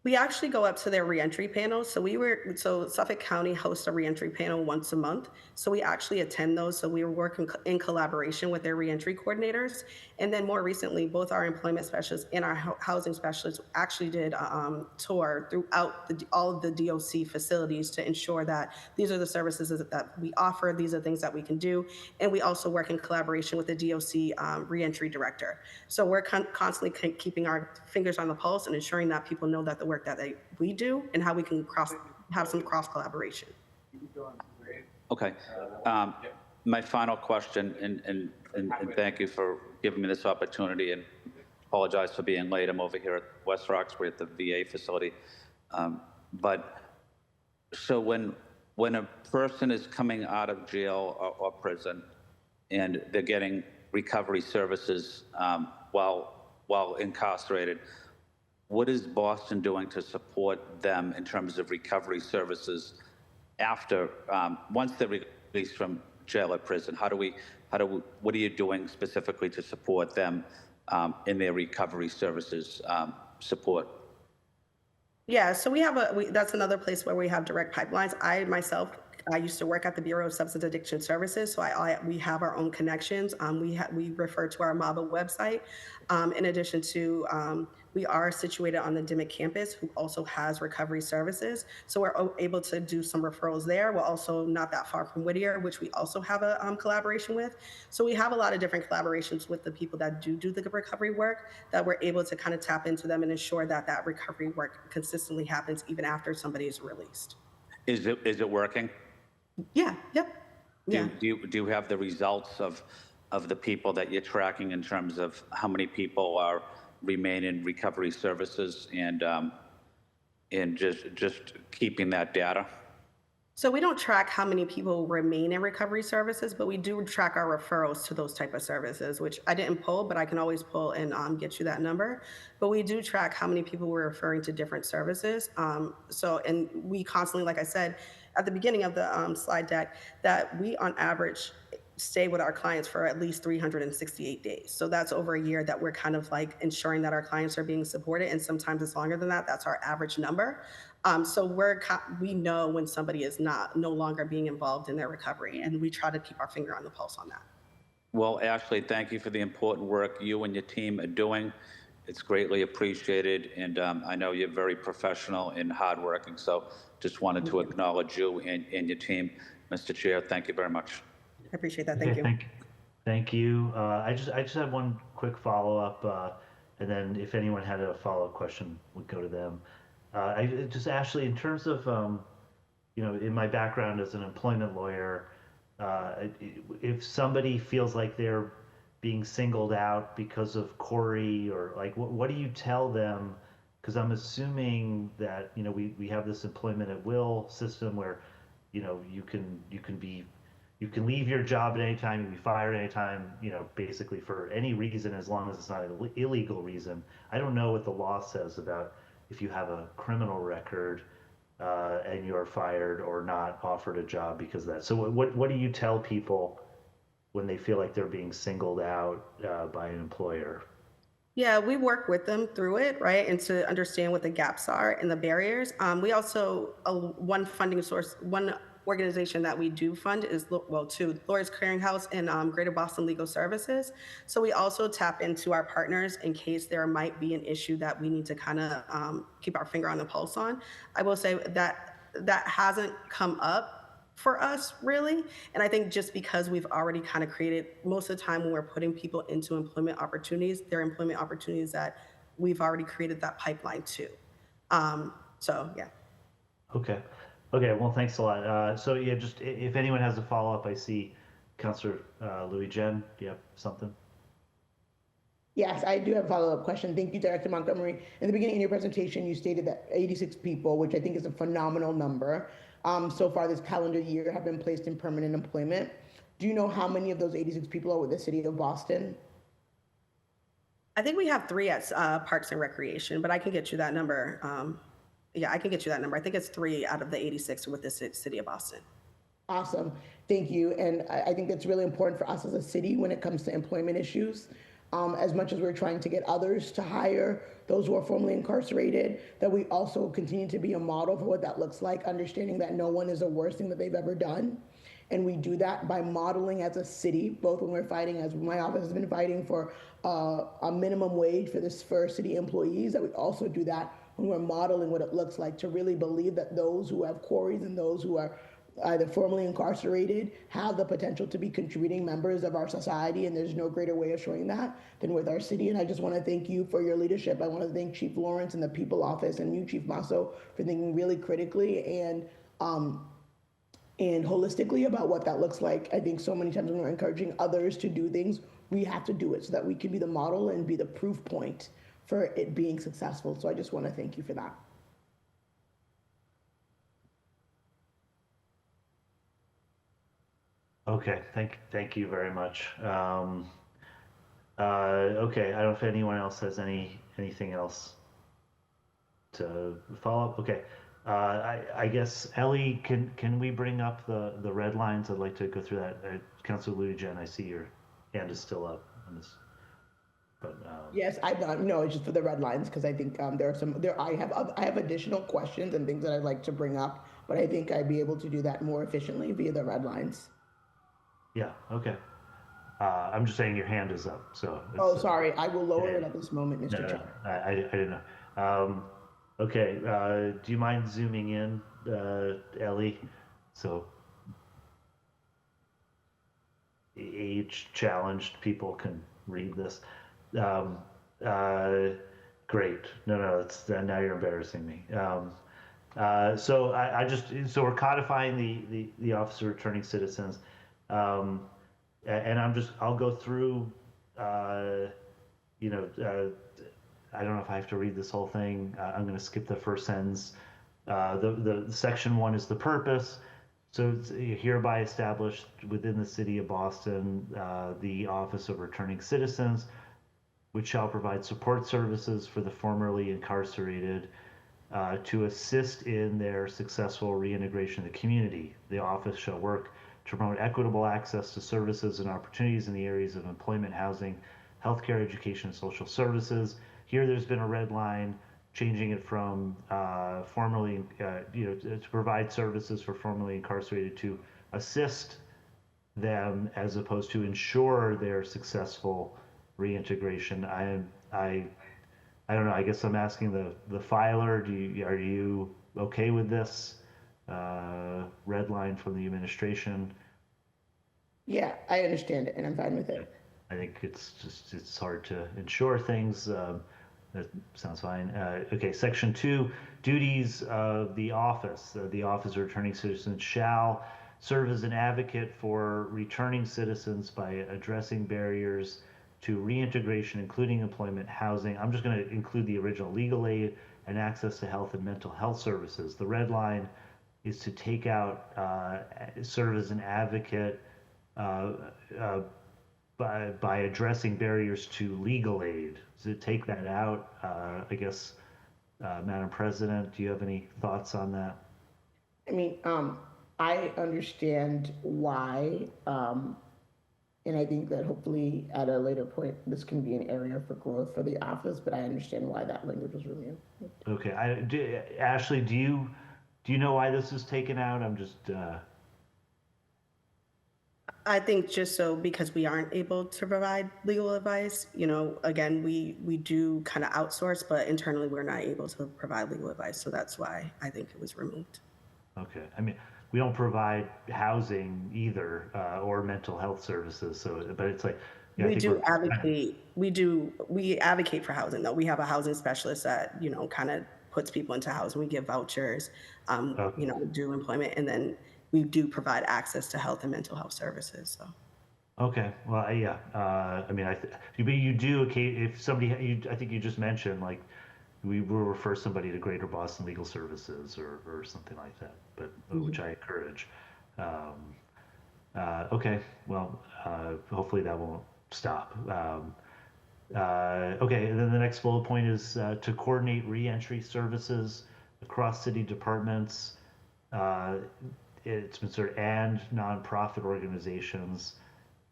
We actually go up to their reentry panels. So Suffolk County hosts a reentry panel once a month. So we actually attend those. So we were working in collaboration with their reentry coordinators. And then more recently, both our employment specialists and our housing specialists actually did a tour throughout all of the DOC facilities to ensure that these are the services that we offer. These are things that we can do. And we also work in collaboration with the DOC reentry director. So we're constantly keeping our fingers on the pulse and ensuring that people know that the work that we do and how we can have some cross collaboration. Okay. My final question, and thank you for giving me this opportunity, and apologize for being late. I'm over here at West Roxbury at the VA facility. But so when a person is coming out of jail or prison and they're getting recovery services while incarcerated, what is Boston doing to support them in terms of recovery services after, once they're released from jail or prison? What are you doing specifically to support them in their recovery services support? Yeah, so that's another place where we have direct pipelines. I used to work at the Bureau of Substance Addiction Services, so we have our own connections. We refer to our MABA website. In addition to, we are situated on the Dimmick campus, who also has recovery services. So we're able to do some referrals there. We're also not that far from Whittier, which we also have a collaboration with. So we have a lot of different collaborations with the people that do the recovery work, that we're able to kind of tap into them and ensure that recovery work consistently happens even after somebody is released. Is it working? Yeah, yep. Yeah. Do you have the results of the people that you're tracking in terms of how many people remain in recovery services and just keeping that data? So we don't track how many people remain in recovery services, but we do track our referrals to those type of services, which I didn't pull, but I can always pull and get you that number. But we do track how many people we're referring to different services. And we constantly, like I said, at the beginning of the slide deck, that we on average stay with our clients for at least 368 days. So that's over a year that we're kind of ensuring that our clients are being supported. And sometimes it's longer than that. That's our average number. So we know when somebody is no longer being involved in their recovery, and we try to keep our finger on the pulse on that. Well, Ashley, thank you for the important work you and your team are doing. It's greatly appreciated, and I know you're very professional and hardworking, so just wanted to acknowledge you and your team. Mr. Chair, thank you very much. I appreciate that. Thank you. Thank you. Thank you. I just had one quick follow-up, and then if anyone had a follow-up question, we'd go to them. Ashley, in terms of, in my background as an employment lawyer, if somebody feels like they're being singled out because of Corey, or like, what do you tell them? Because I'm assuming that, we have this employment at will system where, you can leave your job at any time, you can be fired anytime, basically for any reason, as long as it's not an illegal reason. I don't know what the law says about if you have a criminal record, and you're fired or not offered a job because of that. So what do you tell people when they feel like they're being singled out, by an employer? Yeah, we work with them through it, right? And to understand what the gaps are and the barriers. We also, one funding source, one organization that we do fund is, well, two, Lawyers Clearinghouse and Greater Boston Legal Services. So we also tap into our partners in case there might be an issue that we need to kind of keep our finger on the pulse on. I will say that that hasn't come up for us really. And I think just because we've already kind of created, most of the time when we're putting people into employment opportunities, they're employment opportunities that we've already created that pipeline to. So yeah. Okay. Okay. Well, thanks a lot. So yeah, just if anyone has a follow-up, I see Councilor Louis Jen. Do you have something? Yes, I do have a follow-up question. Thank you, Director Montgomery. In the beginning of your presentation, you stated that 86 people, which I think is a phenomenal number, so far this calendar year have been placed in permanent employment. Do you know how many of those 86 people are with the city of Boston? I think we have 3 at Parks and Recreation, but I can get you that number. Yeah, I can get you that number. I think it's 3 out of the 86 with the city of Boston. Awesome. Thank you. And I think it's really important for us as a city when it comes to employment issues. As much as we're trying to get others to hire those who are formerly incarcerated, that we also continue to be a model for what that looks like, understanding that no one is the worst thing that they've ever done. And we do that by modeling as a city, both when we're fighting, as my office has been fighting for a minimum wage for city employees, that we also do that when we're modeling what it looks like to really believe that those who have quarries and those who are either formerly incarcerated have the potential to be contributing members of our society, and there's no greater way of showing that than with our city. And I just want to thank you for your leadership. I want to thank Chief Lawrence and the People Office and you, Chief Masso, for thinking really critically and holistically about what that looks like. I think so many times when we're encouraging others to do things, we have to do it so that we can be the model and be the proof point for it being successful. So I just want to thank you for that. Okay. Thank you very much. Okay. I don't know if anyone else has anything else to follow up. Okay. I guess Ellie, can we bring up the red lines? I'd like to go through that. Councilor Louis Jen, I see your hand is still up on this, but Yes, I no, it's just for the red lines because I think I have additional questions and things that I'd like to bring up, but I think I'd be able to do that more efficiently via the red lines. yeah. Okay. I'm just saying your hand is up, so. Oh, sorry, I will lower yeah. it at this moment, Mr. No, Chair. I didn't know. Okay. Do you mind zooming in, Ellie? So age-challenged people can read this. Great. No, it's now you're embarrassing me. So we're codifying the Office of Returning Citizens, and I'll go through. I don't know if I have to read this whole thing. I'm going to skip the first sentence. The section 1 is the purpose. So it's hereby established within the city of Boston, the Office of Returning Citizens, which shall provide support services for the formerly incarcerated to assist in their successful reintegration in the community. The office shall work to promote equitable access to services and opportunities in the areas of employment, housing, healthcare, education, and social services. Here, there's been a red line, changing it from formerly, to provide services for formerly incarcerated to assist them as opposed to ensure their successful reintegration. I don't know. I guess I'm asking the filer. Are you okay with this red line from the administration? Yeah, I understand it, and I'm fine with it. I think it's hard to ensure things. That sounds fine. Okay, section 2, duties of the office. The office of returning citizens shall serve as an advocate for returning citizens by addressing barriers to reintegration, including employment, housing. I'm just going to include the original legal aid and access to health and mental health services. The red line is to take out serve as an advocate uh, uh, by addressing barriers to legal aid. Does it take that out? I guess, Madam President, do you have any thoughts on that? I mean, I understand why, and I think that hopefully at a later point, this can be an area for growth for the office, but I understand why that language was removed. Okay, Ashley, do you know why this is taken out? I'm just I think just so because we aren't able to provide legal advice, again, we do kind of outsource, but internally we're not able to provide legal advice. So that's why I think it was removed. okay. I mean, we don't provide housing either, or mental health services. So, but it's like, yeah, I We think do we're advocate, we advocate for housing though. We have a housing specialist that, kind of puts people into housing. We give vouchers, okay. do employment, and then we do provide access to health and mental health services. So. Okay. Well, yeah. I mean, but you do. Okay, if somebody, I think you just mentioned like we will refer somebody to Greater Boston Legal Services or something like that, but which I encourage. Um, okay. Well, hopefully that won't stop. Okay. And then the next bullet point is to coordinate reentry services across city departments. Uh, it's been sort of and nonprofit organizations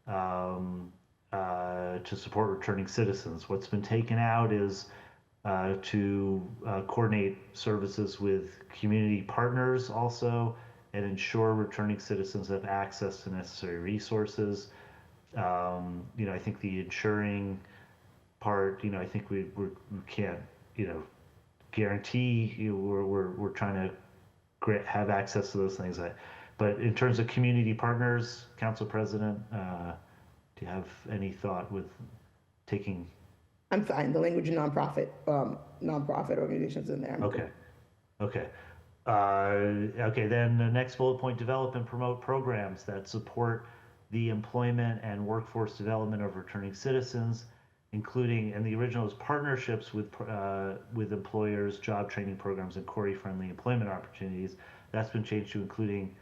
to support returning citizens. What's been taken out is to coordinate services with community partners also and ensure returning citizens have access to necessary resources. I think the insuring part, I think we can't, guarantee we're trying to have access to those things. But in terms of community partners, Council President, do you have any thought with taking? I'm fine. The language of nonprofit organizations in there. Okay, okay. Okay, then the next bullet point, develop and promote programs that support the employment and workforce development of returning citizens, including, and the original is partnerships with employers, job training programs, and Corey-friendly employment opportunities. That's been changed to including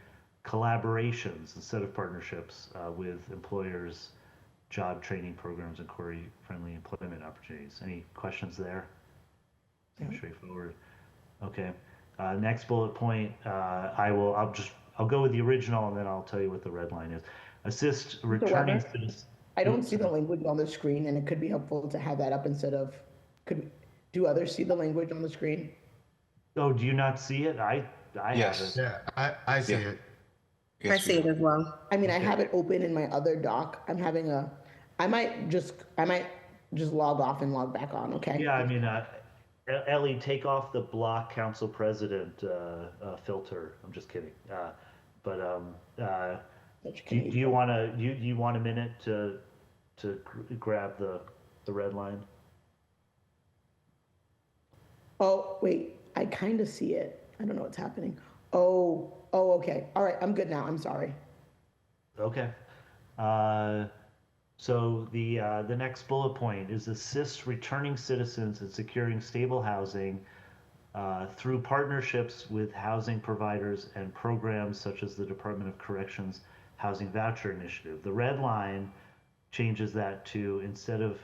collaborations instead of partnerships with employers, job training programs, and Corey-friendly employment opportunities. Any questions there? Seems straightforward. Okay. Next bullet point, I'll go with the original and then I'll tell you what the red line is. Assist returning Weber? citizens. I don't see the language on the screen, and it could be helpful to have that up instead of, do others see the language on the screen? Oh, do you not see it? I Yes. have it. Yeah, I see Yeah. it. I Yes, see we it do. as well. I mean, I have it open in my other doc. I might just log off and log back on, okay? Yeah, I mean, Ellie, take off the block council president filter. I'm just kidding. But do you want to you want a minute to grab the red line? Oh, wait, I kind of see it. I don't know what's happening. Oh, okay. All right, I'm good now. I'm sorry. Okay. So the next bullet point is assist returning citizens in securing stable housing through partnerships with housing providers and programs such as the Department of Corrections Housing Voucher Initiative. The red line changes that to, instead of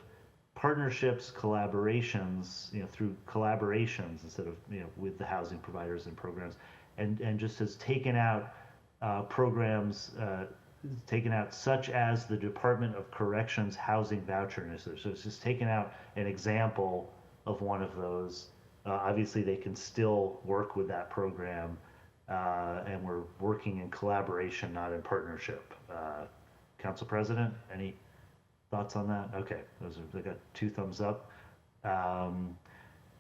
partnerships, collaborations, through collaborations instead of, with the housing providers and programs, and just has taken out programs, taken out such as the Department of Corrections Housing Voucher Initiative. So it's just taken out an example of one of those. Obviously, they can still work with that program, and we're working in collaboration, not in partnership. Council President, any thoughts on that? Okay, they got 2 thumbs up.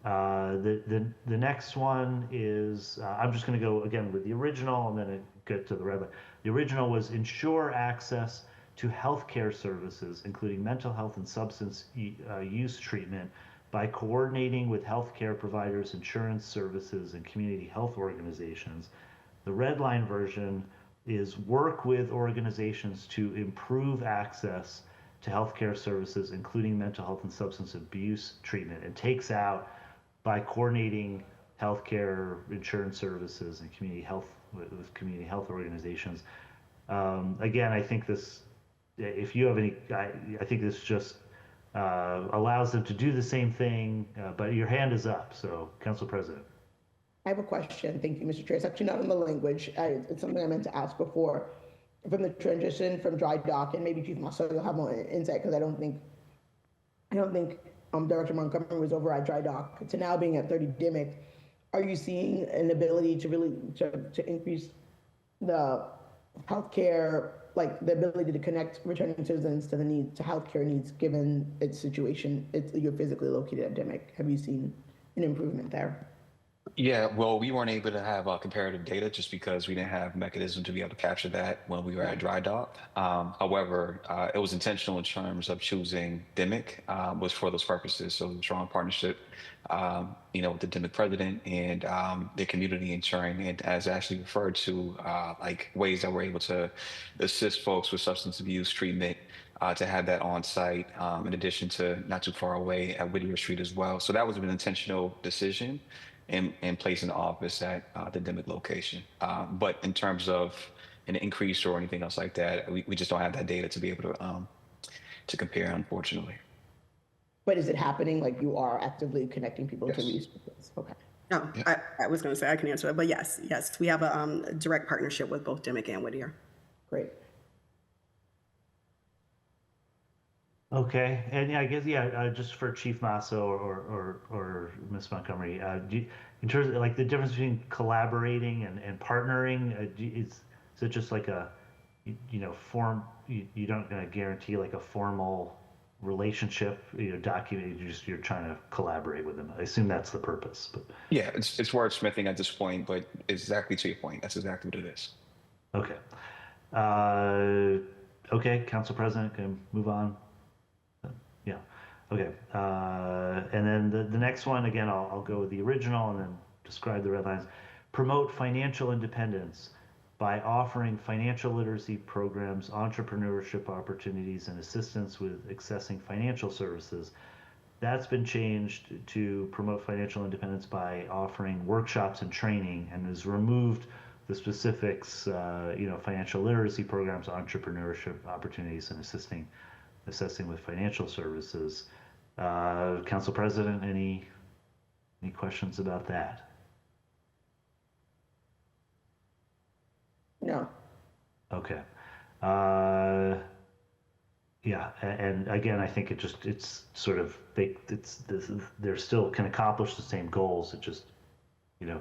The next one is I'm just going to go again with the original and then get to the red line. The original was ensure access to healthcare services, including mental health and substance use treatment, by coordinating with healthcare providers, insurance services, and community health organizations. The red line version is work with organizations to improve access to healthcare services, including mental health and substance abuse treatment, and takes out by coordinating healthcare insurance services and community health with community health organizations. Again, I think this, if you have any, I think this just allows them to do the same thing, but your hand is up, so Council President. I have a question. Thank you, Mr. Chair. It's actually not in the language. It's something I meant to ask before. From the transition from dry dock, and maybe Chief Masso, you'll have more insight, because I don't think Director Montgomery was over at dry dock, to now being at 30 Dimmick. Are you seeing an ability to really to increase the healthcare, like the ability to connect returning citizens to the need to healthcare needs, given its situation? You're physically located at Dimmick. Have you seen an improvement there? Yeah, well, we weren't able to have comparative data just because we didn't have mechanism to be able to capture that when we were at dry dock. However, it was intentional in terms of choosing Dimmick was for those purposes. So the strong partnership, with the Dimmick president and the community ensuring, and as Ashley referred to, like ways that we're able to assist folks with substance abuse treatment. To have that on site, in addition to not too far away at Whittier Street as well. So that was an intentional decision in placing the office at the Dimmick location. But in terms of an increase or anything else like that, we just don't have that data to be able to compare, unfortunately. But is it happening? Like, you are actively connecting people to Yes. resources? Okay. No, I was going to say I can answer that, but yes, we have a direct partnership with both Dimmick and Whittier. Great. Okay, and yeah, I guess just for Chief Masso or Ms. Montgomery, in terms of like the difference between collaborating and partnering, is it just like a form? You don't guarantee like a formal relationship, document. You're trying to collaborate with them. I assume that's the purpose. But Yeah, it's wordsmithing at this point, but exactly to your point, that's exactly what it is. okay, okay, Council President, can move on. Yeah. Okay. And then the next one, again, I'll go with the original and then describe the red lines. Promote financial independence by offering financial literacy programs, entrepreneurship opportunities, and assistance with accessing financial services. That's been changed to promote financial independence by offering workshops and training, and has removed the specifics, financial literacy programs, entrepreneurship opportunities, and assessing with financial services. Council President, any questions about that? No. Okay. Yeah, and again, I think it's sort of they're still can accomplish the same goals. It just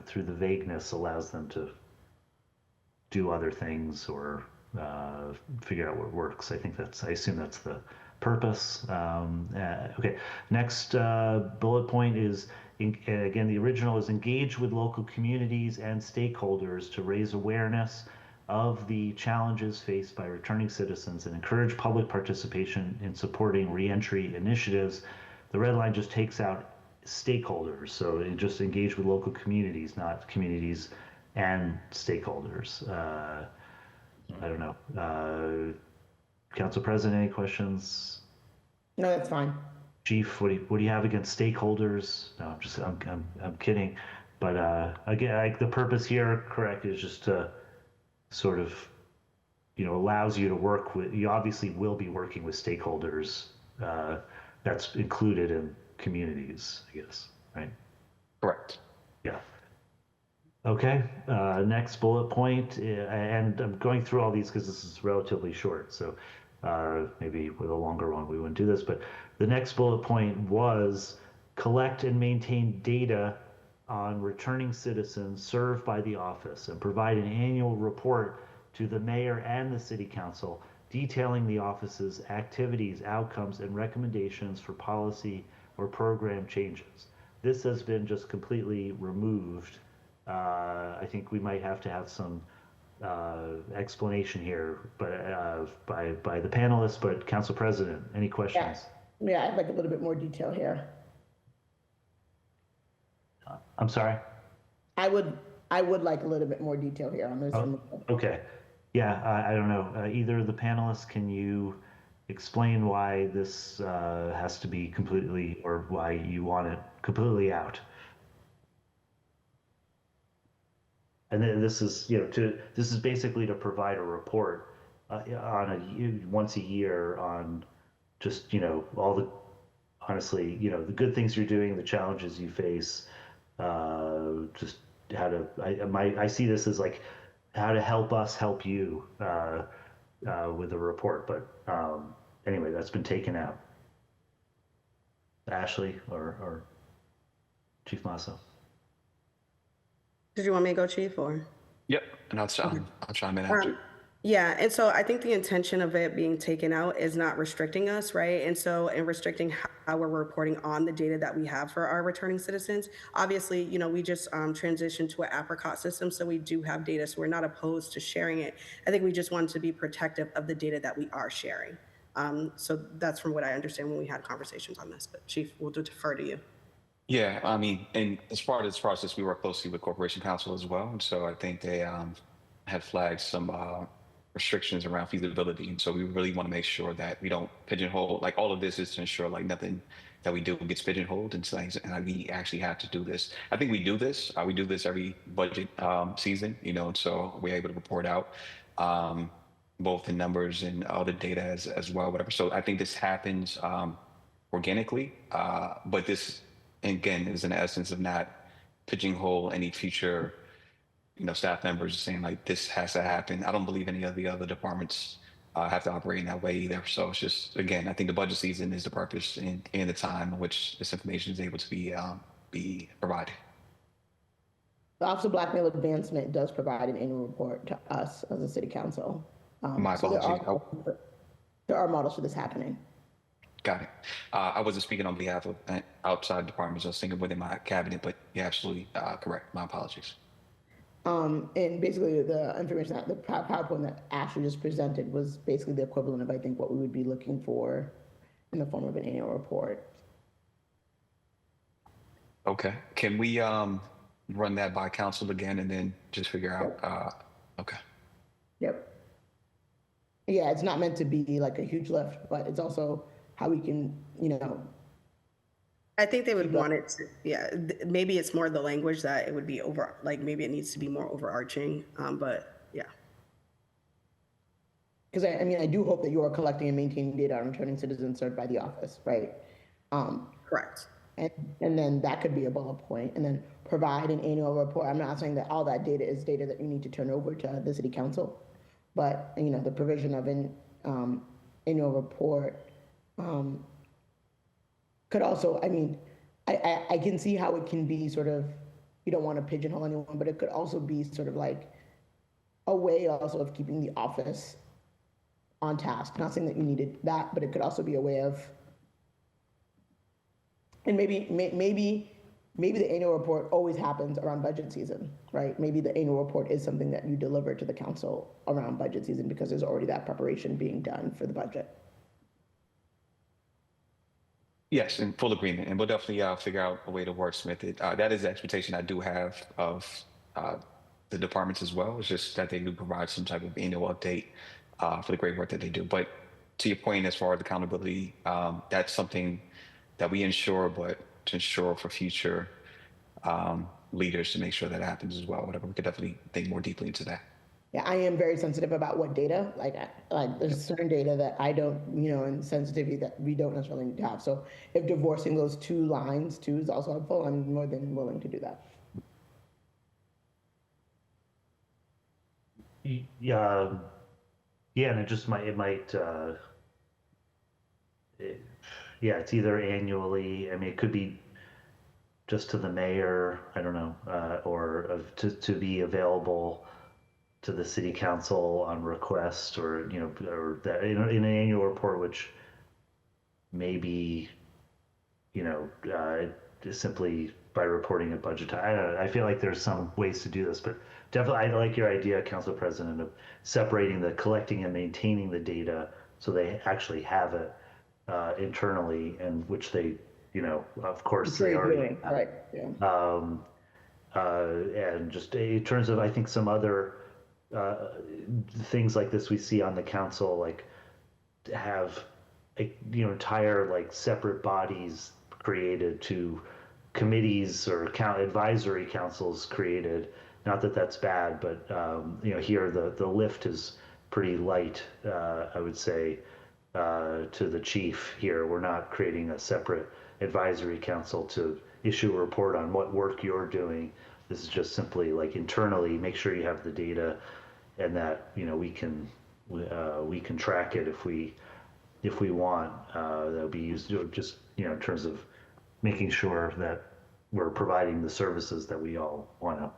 through the vagueness allows them to do other things or figure out what works. I assume that's the purpose. Okay, next bullet point is, again, the original is engage with local communities and stakeholders to raise awareness of the challenges faced by returning citizens and encourage public participation in supporting reentry initiatives. The red line just takes out stakeholders, so it just engage with local communities, not communities and stakeholders. I don't know. Council President, any questions? No, that's fine. Chief, what do you have against stakeholders? No, I'm kidding. But again, the purpose here, correct, is just to sort of, allows you to work with. You obviously will be working with stakeholders. That's included in communities, I guess, right? Correct. Yeah. Okay, next bullet point, and I'm going through all these because this is relatively short, so maybe with a longer one we wouldn't do this, but the next bullet point was collect and maintain data on returning citizens served by the office and provide an annual report to the mayor and the city council detailing the office's activities, outcomes, and recommendations for policy or program changes. This has been just completely removed. I think we might have to have some explanation here, but by the panelists. But Council President, any questions? Yeah, I'd like a little bit more detail here. I'm sorry. I would like a little bit more detail here on this. Oh, okay. Yeah, I don't know. Either of the panelists, can you explain why this has to be completely, or why you want it completely out? And then this is, this is basically to provide a report on once a year on just, all the, honestly, the good things you're doing, the challenges you face, just how to, I see this as like how to help us help you with the report. But anyway, that's been taken out. Ashley or Chief Masso. Did you want me to go, Chief, or? Yep, and I'll chime in after. Yeah, and so I think the intention of it being taken out is not restricting us, right? And so in restricting how we're reporting on the data that we have for our returning citizens. Obviously, we just transitioned to an apricot system, so we do have data, so we're not opposed to sharing it. I think we just want to be protective of the data that we are sharing. So that's from what I understand when we had conversations on this, but Chief, we'll defer to you. Yeah, I mean, and as part of this process, we work closely with Corporation Counsel as well. And so I think they had flagged some restrictions around feasibility. And so we really want to make sure that we don't pigeonhole, like all of this is to ensure like nothing that we do gets pigeonholed and things. And we actually have to do this. I think we do this. We do this every budget season, and so we're able to report out both the numbers and all the data as well, whatever. So I think this happens organically, but this, again, is in the essence of not pigeonhole any future, staff members saying like this has to happen. I don't believe any of the other departments have to operate in that way either. So it's just, again, I think the budget season is the purpose and the time in which this information is able to be provided. The Office of Black Male Advancement does provide an annual report to us as a city council. My apologies. There are models for this happening. Got it. I wasn't speaking on behalf of outside departments. I was thinking within my cabinet, but you're absolutely correct. My apologies. And basically the information that the PowerPoint that Ashley just presented was basically the equivalent of, I think, what we would be looking for in the form of an annual report. Okay. Can we run that by council again and then just figure out? Okay. Yep. Yeah, it's not meant to be like a huge lift, but it's also how we can, I think they would want it to, yeah, maybe it's more the language that it would be over, like maybe it needs to be more overarching, but yeah. Because I do hope that you are collecting and maintaining data on returning citizens served by the office, right? Correct. And then that could be a bullet point, and then provide an annual report. I'm not saying that all that data is data that you need to turn over to the city council, but the provision of an annual report could also, I can see how it can be sort of, you don't want to pigeonhole anyone, but it could also be sort of like a way also of keeping the office on task. Not saying that you needed that, but it could also be a way of, and maybe the annual report always happens around budget season, right? Maybe the annual report is something that you deliver to the council around budget season because there's already that preparation being done for the budget. Yes, in full agreement, and we'll definitely figure out a way to wordsmith it. That is the expectation I do have of the departments as well. It's just that they do provide some type of annual update for the great work that they do. But to your point, as far as accountability, that's something that we ensure, but to ensure for future leaders to make sure that happens as well. Whatever, we could definitely think more deeply into that. Yeah, I am very sensitive about what data, like there's certain data that I don't, and sensitivity that we don't necessarily need to have. So if divorcing those two lines too is also helpful, I'm more than willing to do that. Yeah, and it's either annually. It could be just to the mayor, I don't know, or to be available to the city council on request, or or that in an annual report, which maybe simply by reporting a budget time. I don't know. I feel like there's some ways to do this, but definitely I like your idea, Council President, of separating the collecting and maintaining the data so they actually have it internally, and which they, of course they already have. Right. Yeah. And just in terms of, I think some other things like this we see on the council, like have entire like separate bodies created to committees or advisory councils created. Not that that's bad, but here the lift is pretty light. I would say to the chief here, we're not creating a separate advisory council to issue a report on what work you're doing. This is just simply like internally make sure you have the data, and that we can track it if we want. That'll be used just in terms of making sure that we're providing the services that we all want to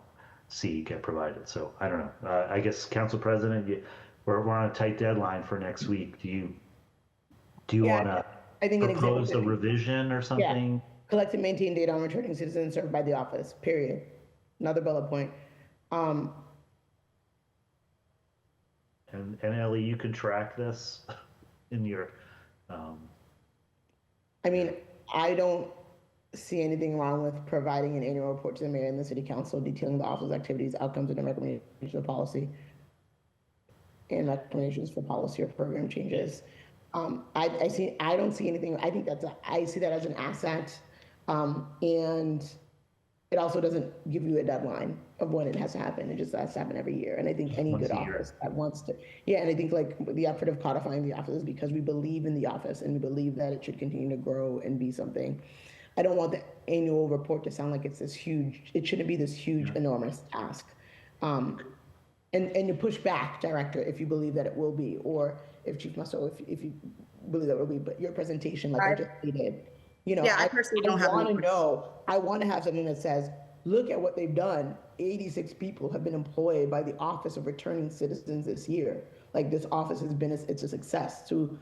see get provided. So I don't know. I guess Council President, we're on a tight deadline for next week. Do you want to propose a revision or something? Yeah. Collect and maintain data on returning citizens served by the office, period. Another bullet point. And Ellie, you can track this in your. I mean, I don't see anything wrong with providing an annual report to the mayor and the city council detailing the office's activities, outcomes, and recommendations of policy and recommendations for policy or program changes. I don't see anything. I think I see that as an asset. And it also doesn't give you a deadline of when it has to happen. It just has to happen every year. And I think any good office that wants to, and I think like the effort of codifying the office is because we believe in the office and we believe that it should continue to grow and be something. I don't want the annual report to sound like it's this huge, it shouldn't be this huge, enormous task. And you push back, director, if you believe that it will be, or if Chief Musso, if you believe that it will be, but your presentation, like I just stated, I personally don't have. I want to have something that says, look at what they've done. 86 people have been employed by the Office of Returning Citizens this year. Like this office has been, it's a success to,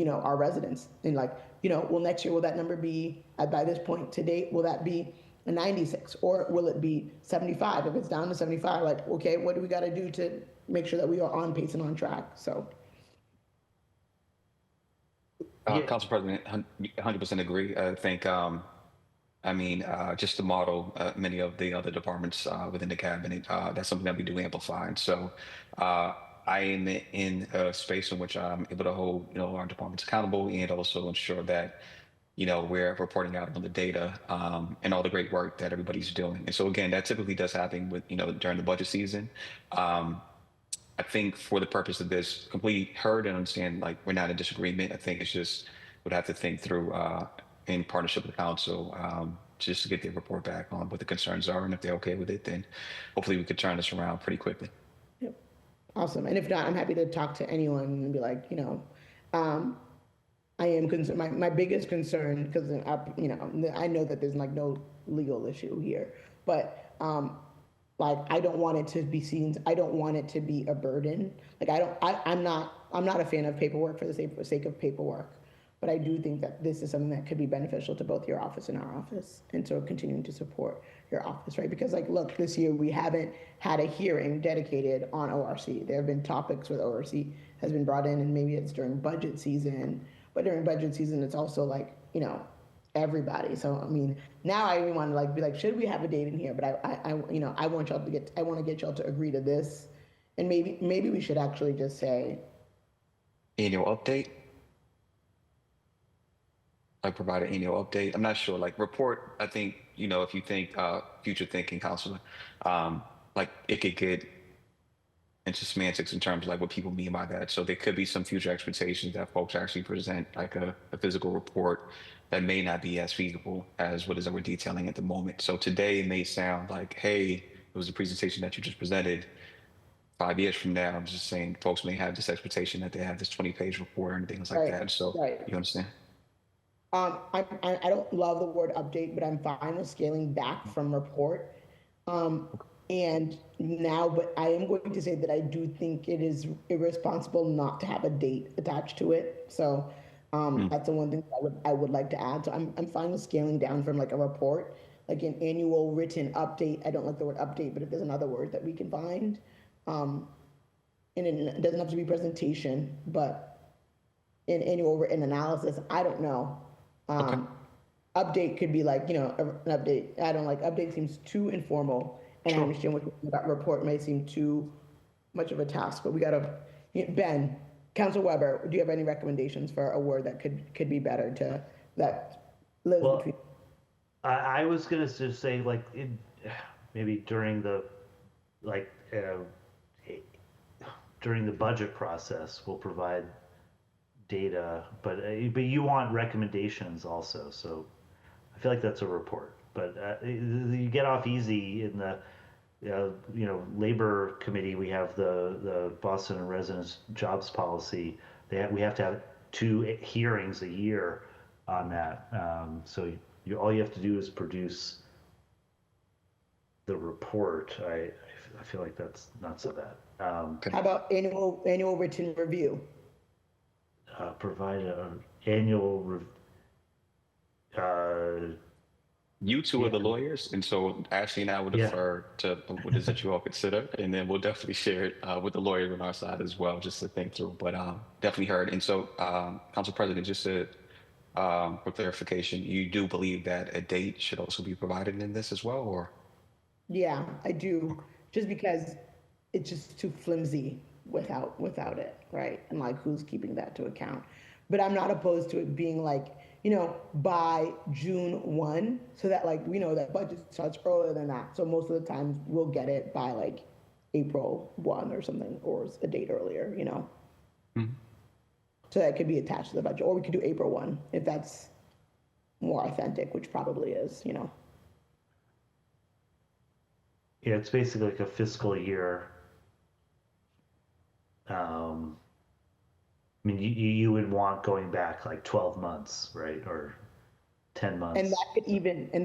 our residents. And like, well, next year, will that number be by this point to date? Will that be a 96 or will it be 75? If it's down to 75, like, okay, what do we got to do to make sure that we are on pace and on track? So. Council President, 100% agree. I think, just to model many of the other departments within the cabinet, that's something that we do amplify. And so I am in a space in which I'm able to hold, our departments accountable and also ensure that, we're reporting out on the data and all the great work that everybody's doing. And so again, that typically does happen with, during the budget season. I think for the purpose of this, completely heard and understand, like, we're not in disagreement. I think it's just, would have to think through in partnership with the council just to get their report back on what the concerns are. And if they're okay with it, then hopefully we could turn this around pretty quickly. Yep. Awesome. And if not, I'm happy to talk to anyone and be like, I am concerned. My biggest concern, because, I know that there's like no legal issue here, but like, I don't want it to be seen. I don't want it to be a burden. Like, I'm not a fan of paperwork for the sake of paperwork, but I do think that this is something that could be beneficial to both your office and our office. And so continuing to support your office, right? Because like, look, this year we haven't had a hearing dedicated on ORC. There have been topics where the ORC has been brought in, and maybe it's during budget season, but during budget season, it's also like, everybody. So I mean, now I even want to like be like, should we have a date in here? But I want y'all to I want to get y'all to agree to this, and maybe we should actually just say annual update. Like provide an annual update. I'm not sure. Like report. I think if you think future thinking, counselor, like it could get into semantics in terms of like what people mean by that. So there could be some future expectations that folks actually present like a physical report that may not be as feasible as what is that we're detailing at the moment. So today it may sound like, hey, it was a presentation that you just presented. 5 years from now, I'm just saying folks may have this expectation that they have this 20-page report and things like that. So you understand? I don't love the word update, but I'm fine with scaling back from report. And now, but I am going to say that I do think it is irresponsible not to have a date attached to it. So That's the one thing I would like to add. So I'm fine with scaling down from like a report, like an annual written update. I don't like the word update, but if there's another word that we can find, and it doesn't have to be presentation, but an annual written analysis. I don't know. Update could be like, an update. I don't like update seems too informal, and I understand what that report may seem too much of a task, but we gotta, Ben, Council Weber, do you have any recommendations for a word that could be better that lives Well, between? I was gonna just say like maybe during the during the budget process, we'll provide data, but you want recommendations also. So I feel like that's a report, but you get off easy in the labor committee. We have the Boston and residents jobs policy. We have to have 2 hearings a year on that. So all you have to do is produce the report. I feel like that's not so bad. How about annual written review? Provide an annual. You two are the lawyers, and so Ashley and I would defer to what is it you all consider, and then we'll definitely share it with the lawyers on our side as well, just to think through. But definitely heard. And so, Council President, just for clarification, you do believe that a date should also be provided in this as well, or? Yeah, I do, just because it's just too flimsy without it, right? And like, who's keeping that to account? But I'm not opposed to it being like, by June 1, so that like, we know that budget starts earlier than that. So most of the times we'll get it by like April 1 or something, or a date earlier, So that could be attached to the budget, or we could do April 1 if that's more authentic, which probably is, Yeah, it's basically like a fiscal year. I mean, you would want going back like 12 months, right? Or 10 months. And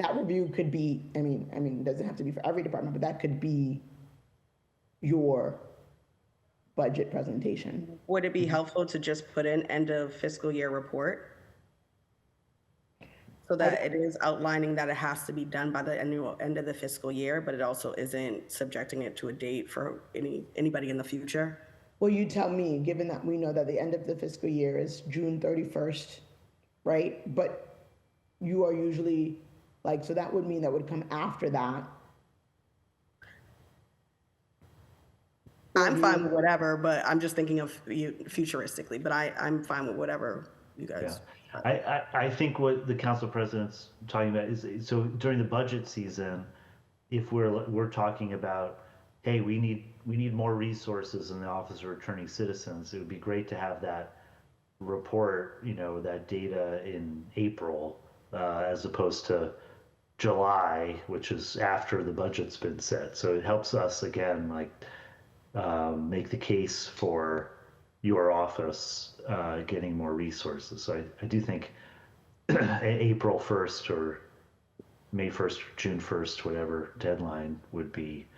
that review could be, I mean, it doesn't have to be for every department, but that could be your budget presentation. Would it be helpful to just put in end of fiscal year report? So that it is outlining that it has to be done by the end of the fiscal year, but it also isn't subjecting it to a date for anybody in the future? Well, you tell me, given that we know that the end of the fiscal year is June 31st, right? But you are usually like, so that would mean that would come after that. I'm fine with whatever, but I'm just thinking of futuristically, but I'm fine with whatever you guys. Yeah. I think what the council president's talking about is, so during the budget season, if we're talking about, hey, we need more resources in the Office of Returning Citizens, it would be great to have that report, that data in April, as opposed to July, which is after the budget's been set. So it helps us again, like, make the case for your office getting more resources. So I do think April 1st or May 1st, June 1st, whatever deadline would be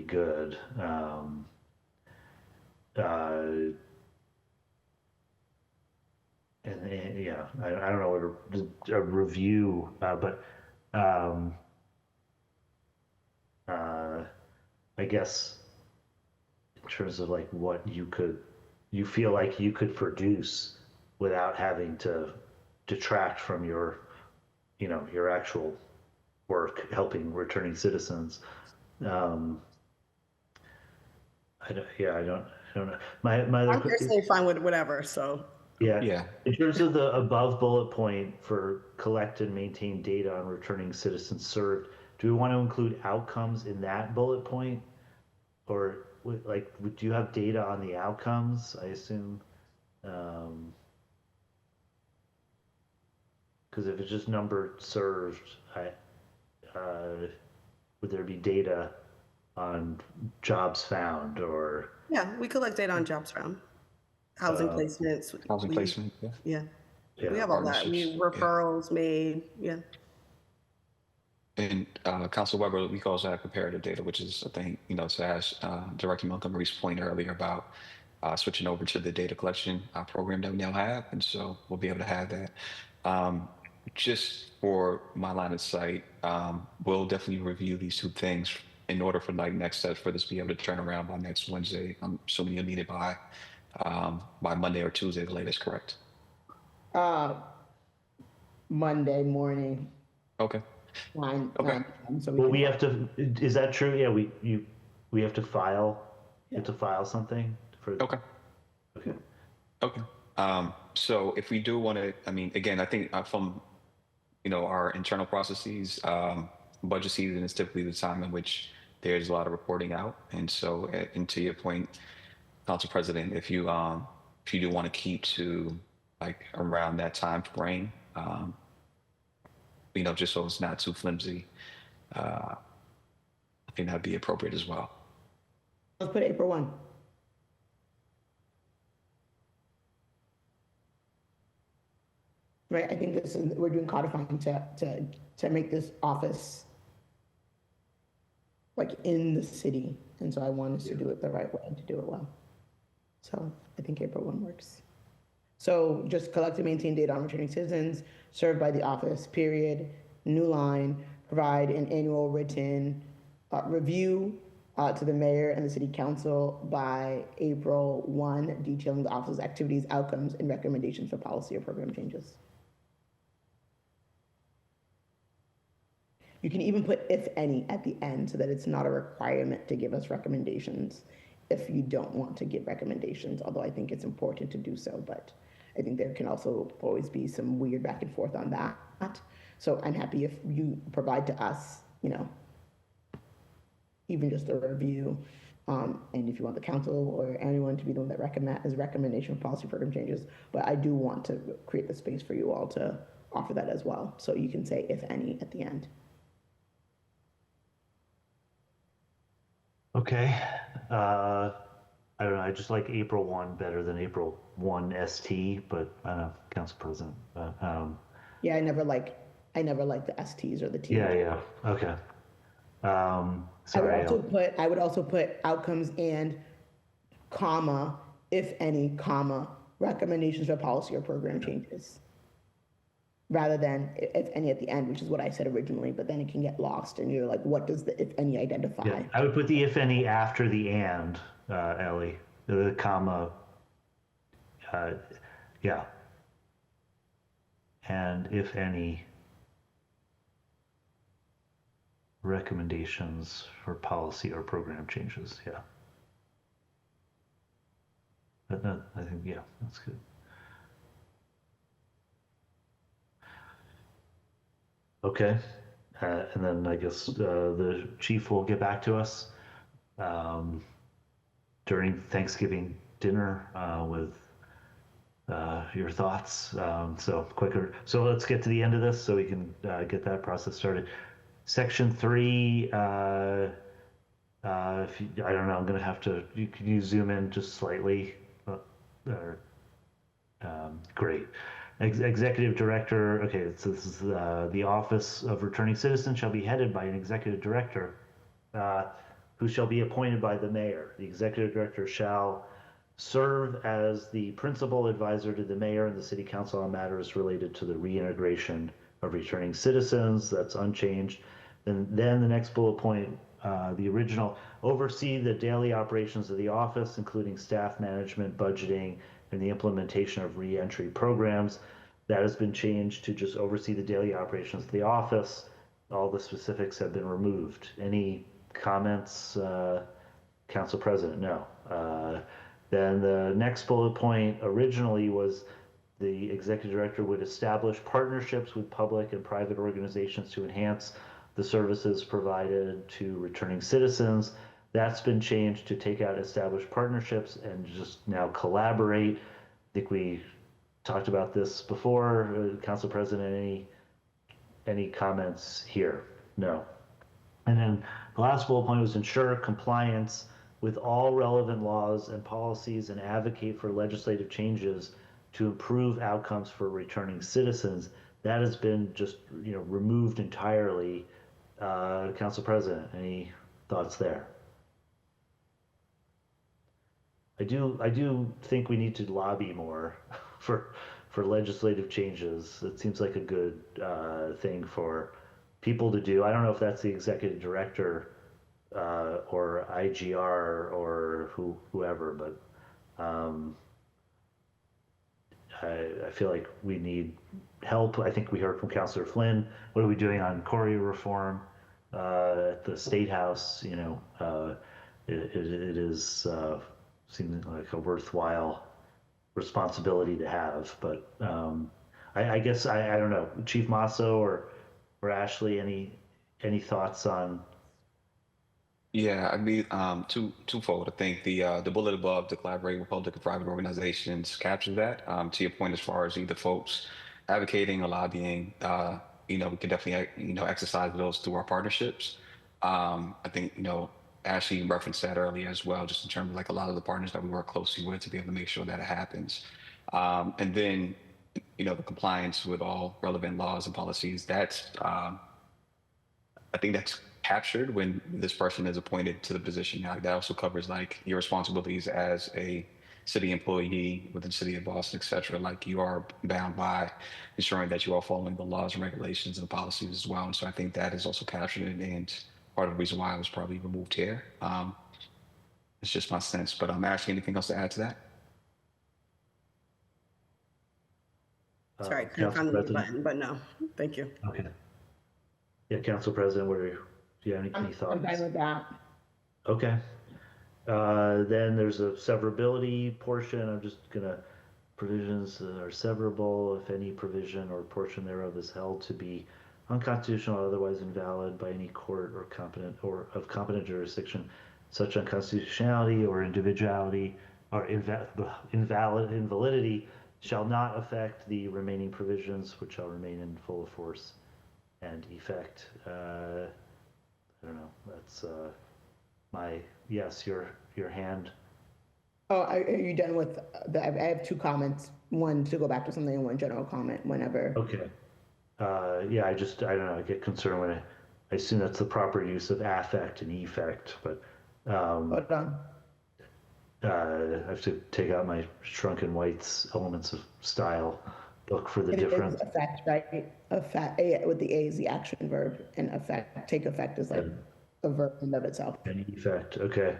good. And yeah, I don't know what a review, but I guess in terms of like what you feel like you could produce without having to detract from your actual work helping returning citizens. I don't know. My I'm personally fine with whatever, so. Yeah. In terms of the above bullet point for collect and maintain data on returning citizens served, do we want to include outcomes in that bullet point? Or like, do you have data on the outcomes, I assume? Because if it's just number served, would there be data on jobs found or? Yeah, we collect data on jobs found. Housing placements. Housing placement, yeah. We have all that. Referrals made, yeah. And Council Weber, we also have comparative data, which is, I think, to ask Director Montgomery's point earlier about switching over to the data collection program that we now have, and so we'll be able to have that. Um, just for my line of sight, we'll definitely review these two things in order for like next steps for this to be able to turn around by next Wednesday. I'm assuming you'll need it by Monday or Tuesday, the latest, correct? Uh, Monday morning, Okay. 9 Okay. a.m. So Well, can. we have to, is that true? Yeah, we have to file, you have to file something for, Okay. okay. Okay. So if we do want to, I mean, again, I think from, our internal processes, budget season is typically the time in which there's a lot of reporting out. And so, and to your point, Council President, if you do want to keep to like around that time frame, just so it's not too flimsy, I think that'd be appropriate as well. Let's put April 1. Right, I think we're doing codifying to make this office like in the city. And so I want us to do it the right way and to do it well. So I think April 1 works. So just collect and maintain data on returning citizens served by the office, period. New line, provide an annual written review to the mayor and the city council by April 1, detailing the office's activities, outcomes, and recommendations for policy or program changes. You can even put if any at the end so that it's not a requirement to give us recommendations if you don't want to give recommendations, although I think it's important to do so, but I think there can also always be some weird back and forth on that. So I'm happy if you provide to us, even just a review, and if you want the council or anyone to be the one that recommends recommendation for policy program changes, but I do want to create the space for you all to offer that as well. So you can say if any at the end. Okay. I don't know. I just like April 1 better than April 1 ST, but I don't know, Council President. But, Yeah, I never like the STs or the Ts. yeah. Okay. Sorry. I would also put outcomes and comma, if any, comma, recommendations for policy or program changes. Rather than if any at the end, which is what I said originally, but then it can get lost and you're like, what does the if any identify? Yeah, I would put the if any after the and, Ellie, the comma. Yeah. And if any recommendations for policy or program changes. Yeah. But no, I think, yeah, that's good. Okay. And then I guess the chief will get back to us during Thanksgiving dinner with your thoughts. So quicker. So let's get to the end of this so we can get that process started. Section 3, if you, I don't know, I'm going to have to, can you zoom in just slightly? Great. Executive Director, okay, so this is the Office of Returning Citizens shall be headed by an Executive Director who shall be appointed by the Mayor. The Executive Director shall serve as the principal advisor to the Mayor and the City Council on matters related to the reintegration of returning citizens. That's unchanged. And then the next bullet point, the original, oversee the daily operations of the office, including staff management, budgeting, and the implementation of reentry programs. That has been changed to just oversee the daily operations of the office. All the specifics have been removed. Any comments, Council President? No. Then the next bullet point originally was the Executive Director would establish partnerships with public and private organizations to enhance the services provided to returning citizens. That's been changed to take out established partnerships and just now collaborate. I think we talked about this before. Council President, any comments here? No. And then the last bullet point was ensure compliance with all relevant laws and policies and advocate for legislative changes to improve outcomes for returning citizens. That has been just removed entirely. Council President, any thoughts there? I do think we need to lobby more for legislative changes. It seems like a good thing for people to do. I don't know if that's the executive director or IGR or whoever, but um, I feel like we need help. I think we heard from Councillor Flynn. What are we doing on Corey reform at the State House? You know, it is seems like a worthwhile responsibility to have. But I guess I don't know, Chief Masso or Ashley, any thoughts on? Yeah, I mean, twofold. I think the bullet above, to collaborate with public and private organizations, captures that. To your point, as far as either folks advocating or lobbying, we can definitely, exercise those through our partnerships. I think, Ashley referenced that earlier as well, just in terms of like a lot of the partners that we work closely with to be able to make sure that it happens. And then, the compliance with all relevant laws and policies. I think that's captured when this person is appointed to the position. Now, that also covers like your responsibilities as a city employee within the city of Boston, et cetera. Like you are bound by ensuring that you are following the laws and regulations and the policies as well. And so I think that is also captured and part of the reason why I was probably removed here. It's just my sense, but I'm asking anything else to add to that? Sorry, couldn't Council find the mute President? button, but no, thank you. Okay. Yeah, Council President, do you have any thoughts? I'm fine with that. Okay. Then there's a severability portion. I'm just gonna, provisions are severable if any provision or portion thereof is held to be unconstitutional or otherwise invalid by any court or competent jurisdiction. Such unconstitutionality or individuality or invalidity shall not affect the remaining provisions, which shall remain in full force and effect. I don't know. That's your hand. Oh, are you done with I have two comments. One to go back to something and one general comment whenever. Okay. Yeah, I don't know. I get concerned when I assume that's the proper use of affect and effect, but Hold on. I have to take out my Shrunken White's Elements of Style book for the It is difference. effect, right? Effect, with the A is the action verb, and effect, take effect is like a verb in of itself. An effect. Okay.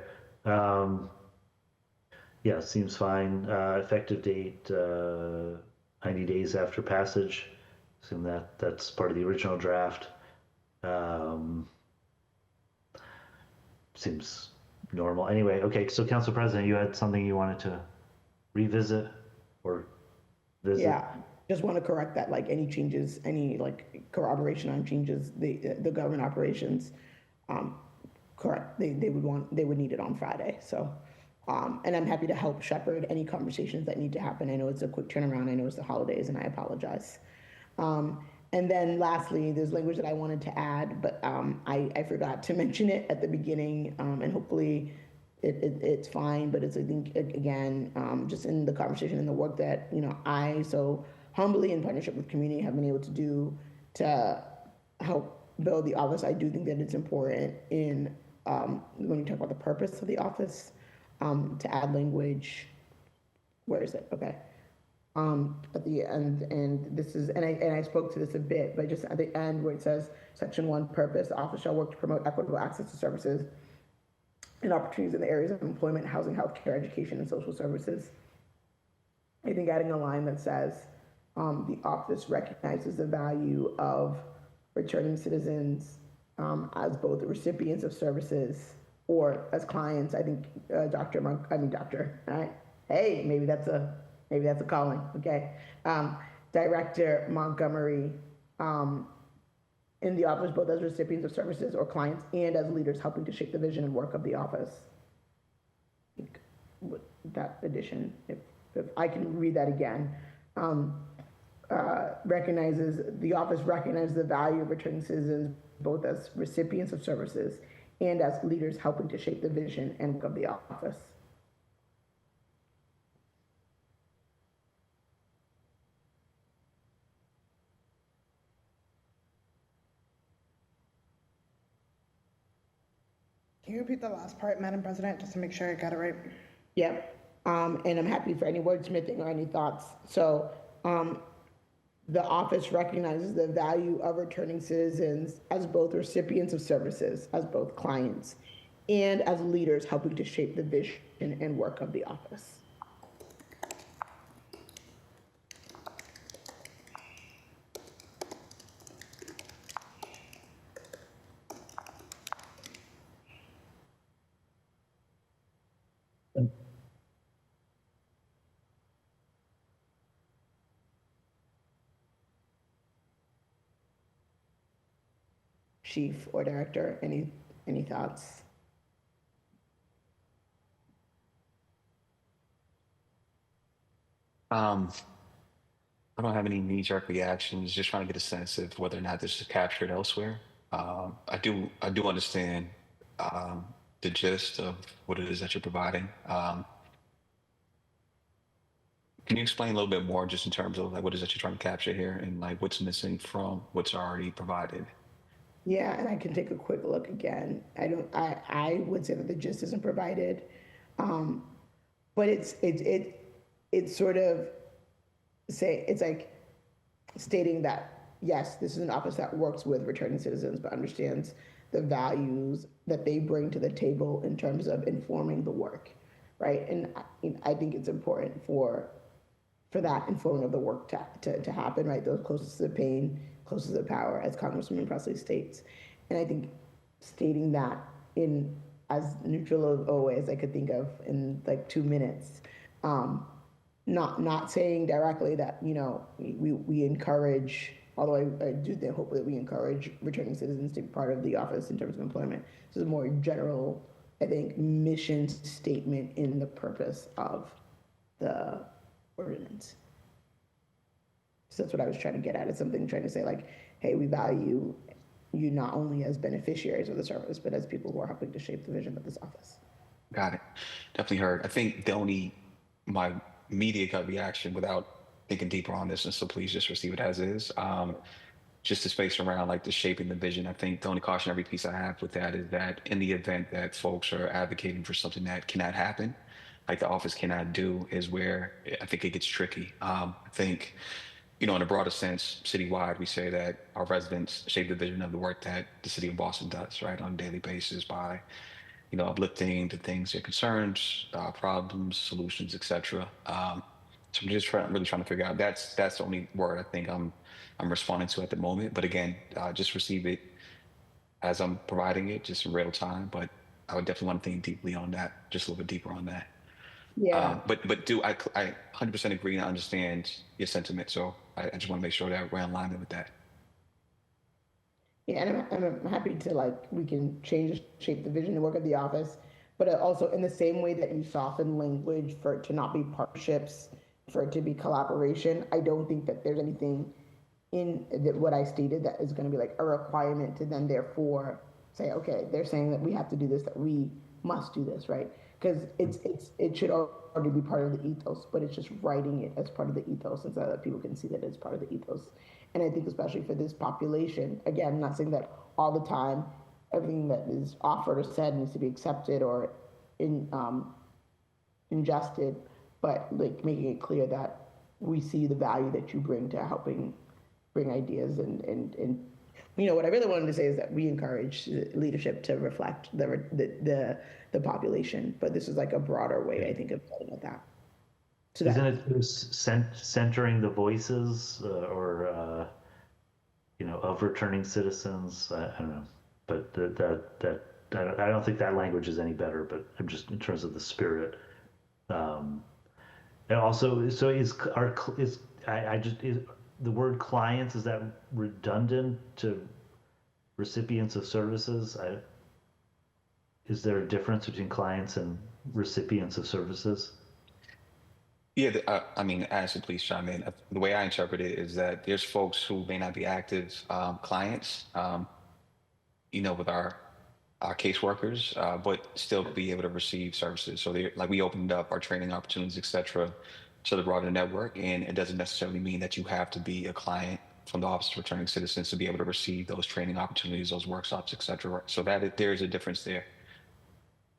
Yeah, seems fine. Effective date 90 days after passage. Assume that's part of the original draft. Seems normal. Anyway, okay. So, Council President, you had something you wanted to revisit or visit? Yeah, just want to correct that, like any changes, any like corroboration on changes, the government operations, correct, they would need it on Friday, so. And I'm happy to help shepherd any conversations that need to happen. I know it's a quick turnaround, I know it's the holidays, and I apologize. And then lastly, there's language that I wanted to add, but I forgot to mention it at the beginning, and hopefully it's fine, but it's, I think, again, just in the conversation and the work that, I so humbly in partnership with community have been able to do to help build the office. I do think that it's important in, when we talk about the purpose of the office, to add language, where is it? Okay. At the end, and this is, and I spoke to this a bit, but just at the end where it says, Section 1, purpose, the office shall work to promote equitable access to services and opportunities in the areas of employment, housing, healthcare, education, and social services. I think adding a line that says, the office recognizes the value of returning citizens as both recipients of services or as clients. I think hey, maybe that's a calling, okay. Director Montgomery, in the office, both as recipients of services or clients and as leaders helping to shape the vision and work of the office. I think with that addition, if I can read that again, the office recognizes the value of returning citizens both as recipients of services and as leaders helping to shape the vision and work of the office. Can you repeat the last part, Madam President, just to make sure I got it right? Yep. And I'm happy for any wordsmithing or any thoughts. So the office recognizes the value of returning citizens as both recipients of services, as both clients, and as leaders helping to shape the vision and work of the office. Chief or director, any thoughts? I don't have any knee-jerk reactions. Just trying to get a sense of whether or not this is captured elsewhere. I do understand um, the gist of what it is that you're providing. Can you explain a little bit more, just in terms of like what it is that you're trying to capture here, and like what's missing from what's already provided? Yeah, and I can take a quick look again. I would say that the gist isn't provided. But it's sort of it's like stating that, yes, this is an office that works with returning citizens, but understands the values that they bring to the table in terms of informing the work, right? And I think it's important for that informing of the work to happen, right? Those closest to the pain, closest to the power, as Congresswoman Presley states. And I think stating that in as neutral of a way as I could think of in like 2 minutes, not saying directly that, we encourage, although I do hope that we encourage returning citizens to be part of the office in terms of employment. This is a more general, I think, mission statement in the purpose of the ordinance. So that's what I was trying to get at. It's something trying to say like, hey, we value you not only as beneficiaries of the service, but as people who are helping to shape the vision of this office. Got it. Definitely heard. I think my immediate gut reaction without thinking deeper on this, and so please just receive it as is. Just the space around like the shaping the vision. I think the only cautionary piece I have with that is that in the event that folks are advocating for something that cannot happen, like the office cannot do, is where I think it gets tricky. I think, in a broader sense, citywide, we say that our residents shape the vision of the work that the city of Boston does, right, on a daily basis by, uplifting the things, their concerns, problems, solutions, etc. So I'm just really trying to figure out. That's the only word I think I'm responding to at the moment. But again, just receive it as I'm providing it, just in real time. But I would definitely want to think deeply on that, just a little bit deeper on that. Yeah. But do I 100% agree and understand your sentiment. So I just want to make sure that we're in alignment with that. Yeah, and I'm happy to we can shape the vision and work of the office, but also in the same way that you soften language for it to not be partnerships, for it to be collaboration. I don't think that there's anything in what I stated that is going to be like a requirement to then therefore say, okay, they're saying that we have to do this, that we must do this, right? Because it should already be part of the ethos, but it's just writing it as part of the ethos and so that people can see that it's part of the ethos. And I think especially for this population, again, I'm not saying that all the time everything that is offered or said needs to be accepted or ingested, but making it clear that we see the value that you bring to helping bring ideas and what I really wanted to say is that we encourage leadership to reflect the population, but this is like a broader way I think of getting at that. So isn't it centering the voices of returning citizens? I don't know, but that I don't think that language is any better. But I'm just in terms of the spirit. And also, so is the word clients, is that redundant to recipients of services? Is there a difference between clients and recipients of services? Yeah, honestly, please chime in. The way I interpret it is that there's folks who may not be active clients, with our caseworkers, but still be able to receive services. So we opened up our training opportunities, et cetera, to the broader network. And it doesn't necessarily mean that you have to be a client from the Office of Returning Citizens to be able to receive those training opportunities, those workshops, et cetera. So there is a difference there.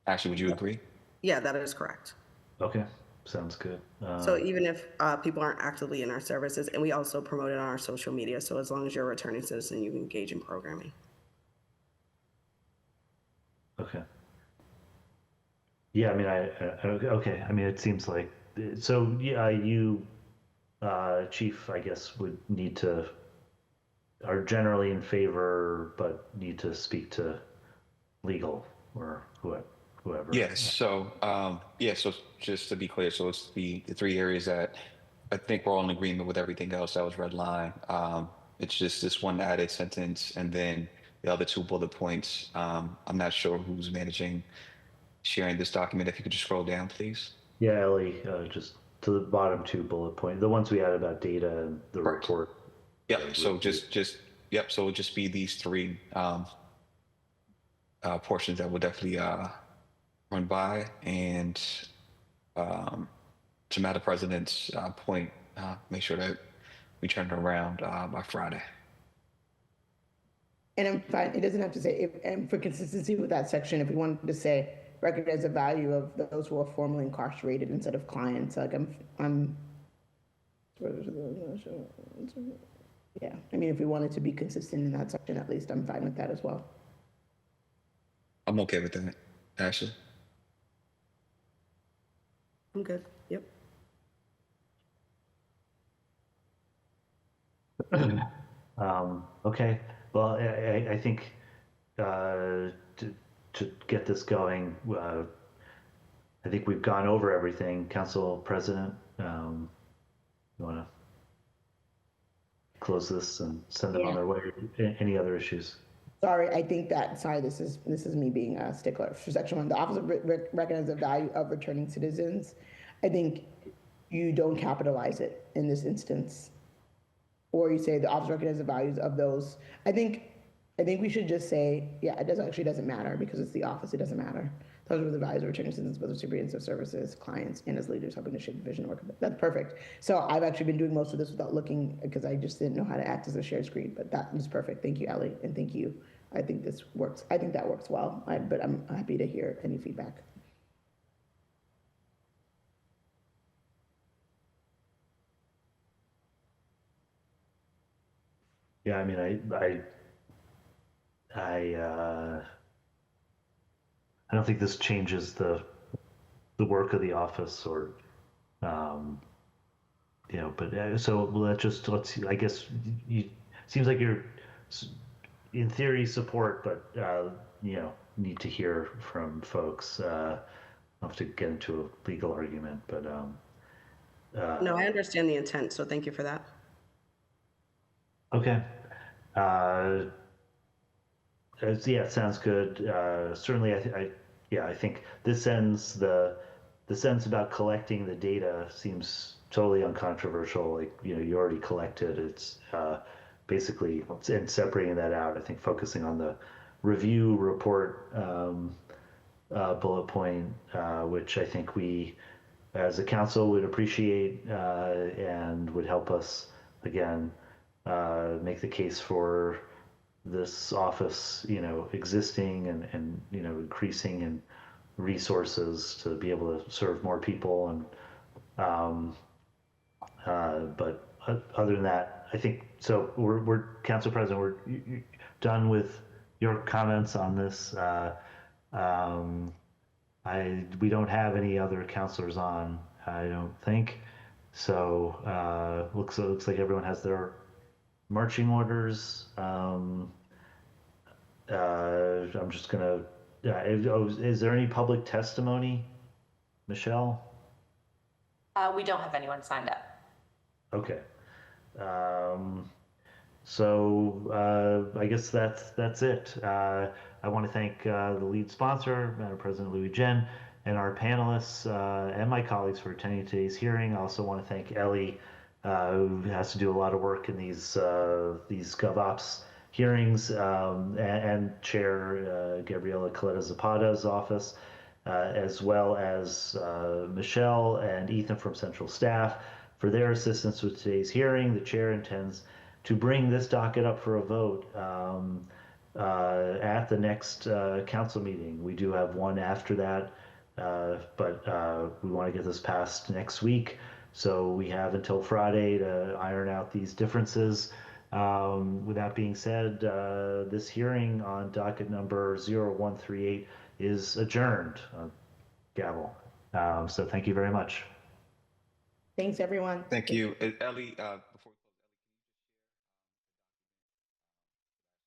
Ashley, would you agree? Yeah, that is correct. Okay. sounds good. So even if people aren't actively in our services, and we also promote it on our social media, so as long as you're a returning citizen, you can engage in programming. Okay. Yeah, I mean, okay. I mean, it seems like so. Yeah, you, Chief, I guess would need to are generally in favor, but need to speak to legal or whoever. Yes. So, yeah. So just to be clear, so it's the three areas that I think we're all in agreement with everything else that was red line. It's just this one added sentence and then the other two bullet points. I'm not sure who's managing sharing this document. If you could just scroll down, please. Yeah, Ellie, just to the bottom two bullet point, the ones we had about data and the Correct. report. Yep. So yep. So it'll just be these three portions that will definitely run by. And to Madam President's point, make sure that we turn it around by Friday. And I'm fine, it doesn't have to say, and for consistency with that section, if we wanted to say recognize the value of those who are formerly incarcerated instead of clients, like yeah, I mean, if we wanted to be consistent in that section, at least I'm fine with that as well. I'm okay with that, Ashley. I'm good. Yep. Okay. Well, I think to get this going, I think we've gone over everything. Council President, you want to close this and send them on their way? Any other issues? Sorry, I think that, sorry, this is me being a stickler. For section 1, the Office of Recognize the Value of Returning Citizens, I think you don't capitalize it in this instance. Or you say the Office recognizes the values of those. I think we should just say, yeah, it doesn't matter because it's the office, it doesn't matter. Those are the values of returning citizens, both as recipients of services, clients, and as leaders helping to shape the vision and work. That's perfect. So I've actually been doing most of this without looking because I just didn't know how to act as a shared screen, but that was perfect. Thank you, Ellie, and thank you. I think this works. I think that works well, but I'm happy to hear any feedback. Yeah, I mean, I don't think this changes the work of the office or, but so let's see, I guess seems like you're in theory support, but, need to hear from folks. I'll have to get into a legal argument, but, No, I understand the intent, so thank you for that. okay. Yeah, it sounds good. Certainly, I think this ends the sentence about collecting the data seems totally uncontroversial. Like, you already collected. It's basically, and separating that out, I think focusing on the review report bullet point, which I think we, as a council, would appreciate and would help us, again, make the case for this office, existing and increasing in resources to be able to serve more people. And but other than that, I think so. We're Council President. We're done with your comments on this. We don't have any other counselors on. I don't think so. Looks like everyone has their marching orders. I'm just gonna. Is there any public testimony, Michelle? We don't have anyone signed up. Okay. So I guess that's it. I want to thank the lead sponsor, Madam President Louis Jen, and our panelists and my colleagues for attending today's hearing. I also want to thank Ellie, who has to do a lot of work in these GovOps hearings, and Chair Gabriela Coletta Zapata's office, as well as Michelle and Ethan from Central Staff for their assistance with today's hearing. The Chair intends to bring this docket up for a vote at the next council meeting. We do have one after that but we want to get this passed next week. So we have until Friday to iron out these differences. With that being said, this hearing on docket number 0138 is adjourned. Gavel. So thank you very much. Thanks, everyone. Thank you. Ellie, before